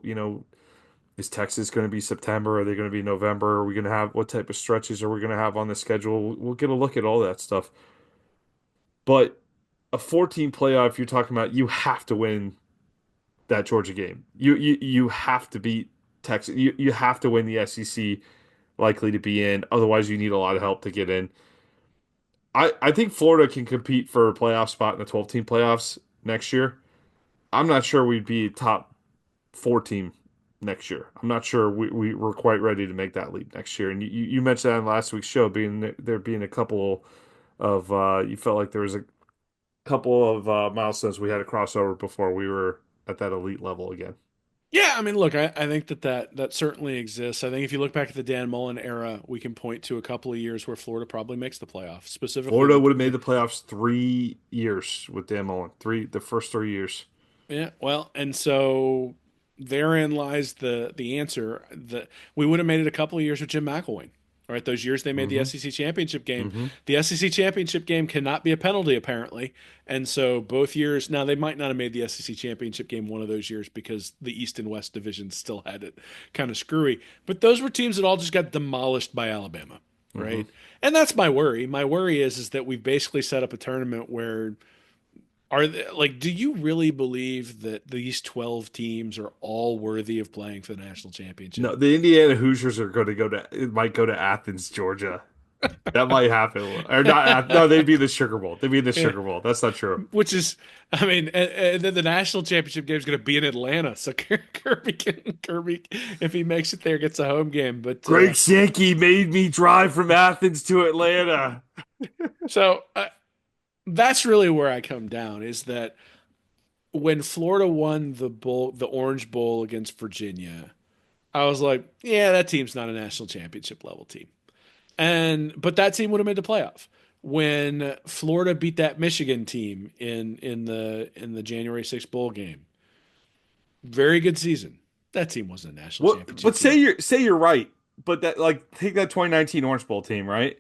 Is Texas going to be September? Are they going to be November? Are we going to have what type of stretches are we going to have on the schedule? We'll get a look at all that stuff. But a 14 playoff, you're talking about you have to win that Georgia game. You have to beat Texas. You have to win the SEC likely to be in. Otherwise, you need a lot of help to get in. I think Florida can compete for a playoff spot in the 12 team playoffs next year. I'm not sure we'd be top four team next year. I'm not sure we were quite ready to make that leap next year. And you mentioned that in last week's show, being there being a couple of you felt like there was a couple of milestones we had to cross over before we were at that elite level again.
Yeah, I mean, look, I think that certainly exists. I think if you look back at the Dan Mullen era, we can point to a couple of years where Florida probably makes the playoffs. Specifically,
Florida would have made the playoffs 3 years with Dan Mullen. The first 3 years.
yeah, well, and so therein lies the answer that we would have made it a couple of years with Jim McElwain. All right, those years they made the
Hmm.
SEC championship game.
Hmm.
The SEC championship game cannot be a penalty, apparently. And so both years, now they might not have made the SEC championship game one of those years because the East and West divisions still had it kind of screwy. But those were teams that all just got demolished by Alabama,
Hmm.
right? And that's my worry. My worry is that we've basically set up a tournament where like, do you really believe that these 12 teams are all worthy of playing for the national championship?
No, the Indiana Hoosiers are going to it might go to Athens, Georgia. That might happen. Or not. No, they'd be the Sugar Bowl. They'd be the
Yeah.
Sugar Bowl. That's not true.
Which is, I mean, and then the national championship game is going to be in Atlanta, so Kirby, if he makes it there, gets a home game. But
Greg Sankey made me drive from Athens to Atlanta.
so that's really where I come down is that when Florida won the Orange Bowl against Virginia, I was like, yeah, that team's not a national championship level team. But that team would have made the playoff. When Florida beat that Michigan team in the January 6th bowl game, very good season. That team wasn't a national
What? But
championship team.
say you're right. But that like take that 2019 Orange Bowl team, right?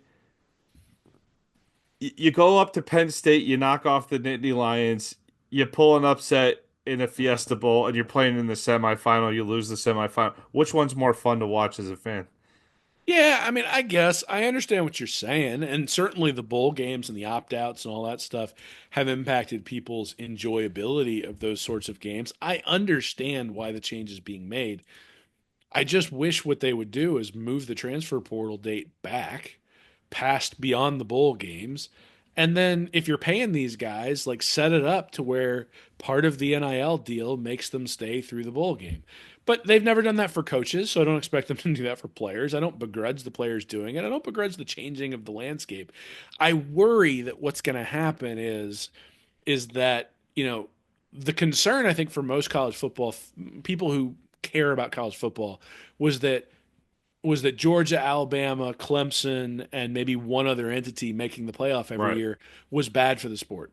You go up to Penn State, you knock off the Nittany Lions, you pull an upset in a Fiesta Bowl, and you're playing in the semifinal. You lose the semifinal. Which one's more fun to watch as a fan?
Yeah, I mean, I guess I understand what you're saying, and certainly the bowl games and the opt-outs and all that stuff have impacted people's enjoyability of those sorts of games. I understand why the change is being made. I just wish what they would do is move the transfer portal date back past beyond the bowl games. And then if you're paying these guys, like set it up to where part of the NIL deal makes them stay through the bowl game. But they've never done that for coaches, so I don't expect them to do that for players. I don't begrudge the players doing it. I don't begrudge the changing of the landscape. I worry that what's going to happen is that, the concern I think for most college football people who care about college football was that Georgia, Alabama, Clemson, and maybe one other entity making the playoff every
Right.
year was bad for the sport.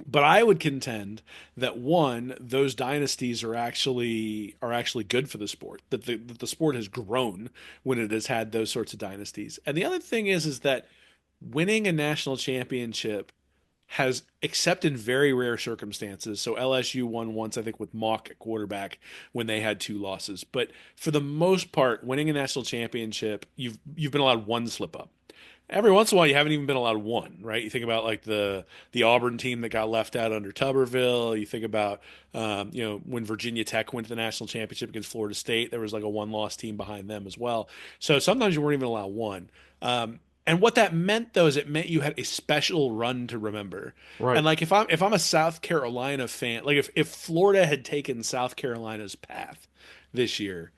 But I would contend that one, those dynasties are actually good for the sport. That the sport has grown when it has had those sorts of dynasties. And the other thing is that winning a national championship has, except in very rare circumstances. So LSU won once, I think, with Mock at quarterback when they had two losses. But for the most part, winning a national championship, you've been allowed one slip up. Every once in a while, you haven't even been allowed one, right? You think about like the Auburn team that got left out under Tuberville. You think about when Virginia Tech went to the national championship against Florida State, there was like a one-loss team behind them as well. So sometimes you weren't even allowed one. And what that meant though is it meant you had a special run to remember. And
Right.
like if I'm a South Carolina fan, like if Florida had taken South Carolina's path this year,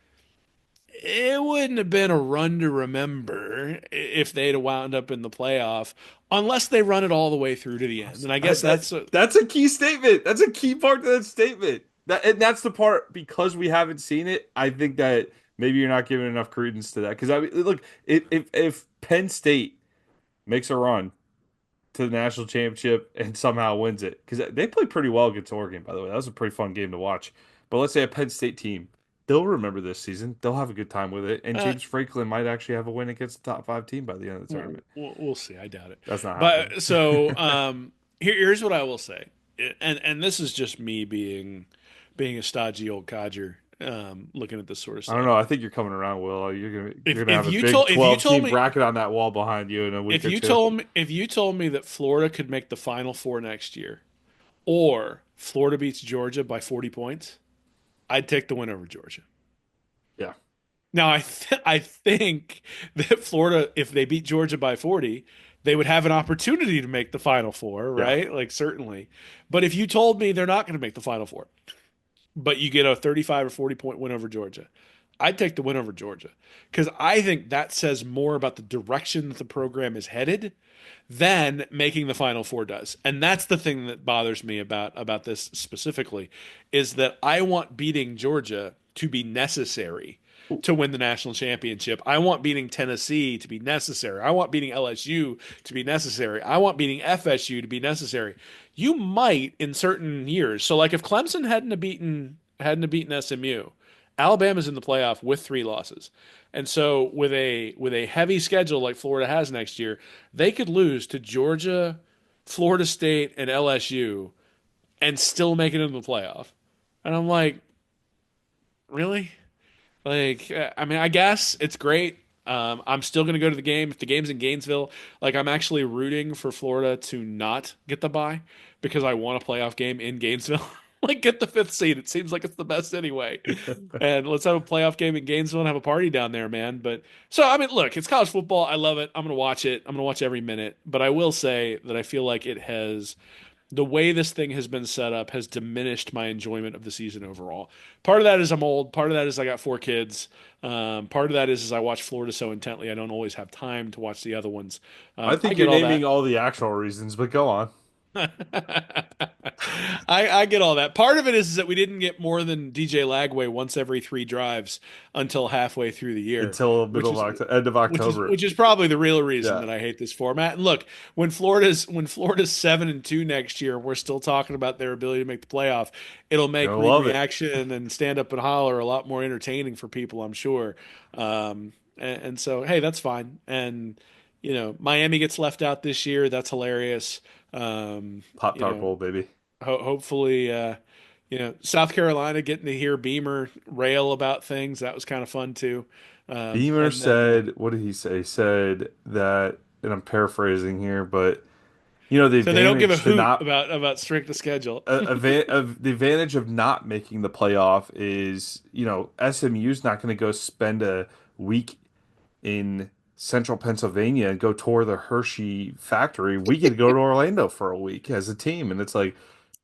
it wouldn't have been a run to remember if they'd have wound up in the playoff unless they run it all the way through to the end. And I guess
That's a key statement. That's a key part to that statement. And that's the part because we haven't seen it. I think that maybe you're not giving enough credence to that. Because I mean, look, if Penn State makes a run to the national championship and somehow wins it, because they played pretty well against Oregon, by the way. That was a pretty fun game to watch. But let's say a Penn State team, they'll remember this season. They'll have a good time with it, and
uh,
James Franklin might actually have a win against the top five team by the end of the
we'll,
tournament.
we'll see. I doubt it.
That's not happening.
But so here's what I will say, and this is just me being a stodgy old codger. looking at this sort of
I don't
stuff.
know. I think you're coming around, Will. You're gonna
If
have a
you
big
told if you
12
told
team
me
bracket on that wall behind you in a week or two.
if you told me that Florida could make the Final Four next year, or Florida beats Georgia by 40 points, I'd take the win over Georgia.
Yeah,
Now, I think that Florida, if they beat Georgia by 40, they would have an opportunity to make the Final Four,
yeah.
right? Like, certainly. But if you told me they're not going to make the Final Four, but you get a 35 or 40 point win over Georgia, I'd take the win over Georgia because I think that says more about the direction that the program is headed than making the Final Four does. And that's the thing that bothers me about this specifically is that I want beating Georgia to be necessary
Ooh,
to win the national championship. I want beating Tennessee to be necessary. I want beating LSU to be necessary. I want beating FSU to be necessary. You might in certain years. So like if Clemson hadn't have beaten SMU, Alabama's in the playoff with 3 losses. And so with a heavy schedule like Florida has next year, they could lose to Georgia, Florida State, and LSU and still make it into the playoff. And I'm like, really? Like, I mean, I guess it's great. I'm still going to go to the game. If the game's in Gainesville, like, I'm actually rooting for Florida to not get the bye because I want a playoff game in Gainesville. Like, get the 5th seed. It seems like it's the best anyway. And let's have a playoff game in Gainesville and have a party down there, man. But so, I mean, look, it's college football. I love it. I'm going to watch it. I'm going to watch every minute. But I will say that I feel like the way this thing has been set up has diminished my enjoyment of the season overall. Part of that is I'm old. Part of that is I got 4 kids. Part of that is I watch Florida so intently I don't always have time to watch the other ones.
I
I
think you're
get all
naming
that.
all the actual reasons, but go on.
I get all that. Part of it is that we didn't get more than DJ Lagway once every 3 drives until halfway through the year,
Until
which
middle of
is
End of
which is
October.
which is probably the real reason
Yeah,
that I hate this format. And look, when Florida's 7-2 next year, we're still talking about their ability to make the playoff. It'll make
gonna
Read
love it.
Reaction and Stand Up and Holler a lot more entertaining for people, I'm sure. And so, hey, that's fine. And Miami gets left out this year. That's hilarious. Um,
Pop
you
Tart
know,
Bowl, baby.
hopefully, South Carolina getting to hear Beamer rail about things. That was kind of fun too.
Beamer
And then,
said, what did he say? He said that, and I'm paraphrasing here, but the
so they don't give a
advantage to
hoot
not
about strict the schedule.
of the advantage of not making the playoff is, SMU's not going to go spend a week in central Pennsylvania and go tour the Hershey factory. We get to go to Orlando for a week as a team, and it's like,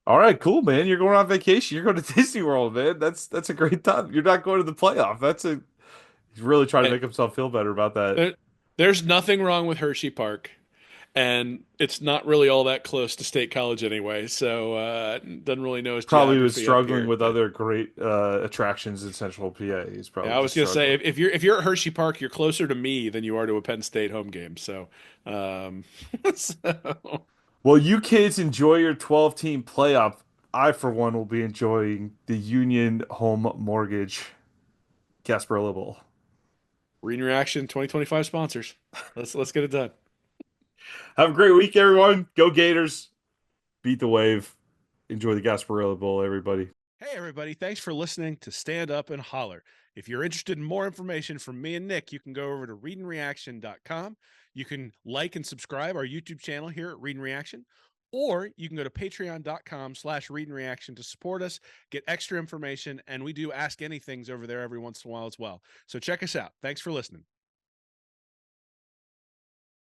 all right, cool, man. You're going on vacation. You're going to Disney World, man. That's a great time. You're not going to the playoff. He's really trying to
Hey,
make himself feel better about that.
there, there's nothing wrong with Hershey Park, and it's not really all that close to State College anyway. So doesn't really know his
Probably was
geography up
struggling
here.
with
But
other great attractions in Central PA. He's
yeah,
probably
I
just
was gonna say
struggling.
if you're at Hershey Park, you're closer to me than you are to a Penn State home game. So, um, so
Well, you kids enjoy your 12-team playoff. I, for one, will be enjoying the Union Home Mortgage Gasparilla Bowl.
Reading Reaction 2025 sponsors. Let's get it done.
Have a great week, everyone. Go Gators. Beat the wave. Enjoy the Gasparilla Bowl, everybody.
Hey everybody, thanks for listening to Stand Up and Holler. If you're interested in more information from me and Nick, you can go over to readingreaction.com. You can like and subscribe our YouTube channel here at Reading Reaction, or you can go to patreon.com/readingreaction to support us, get extra information, and we do Ask Anythings over there every once in a while as well. So check us out. Thanks for listening.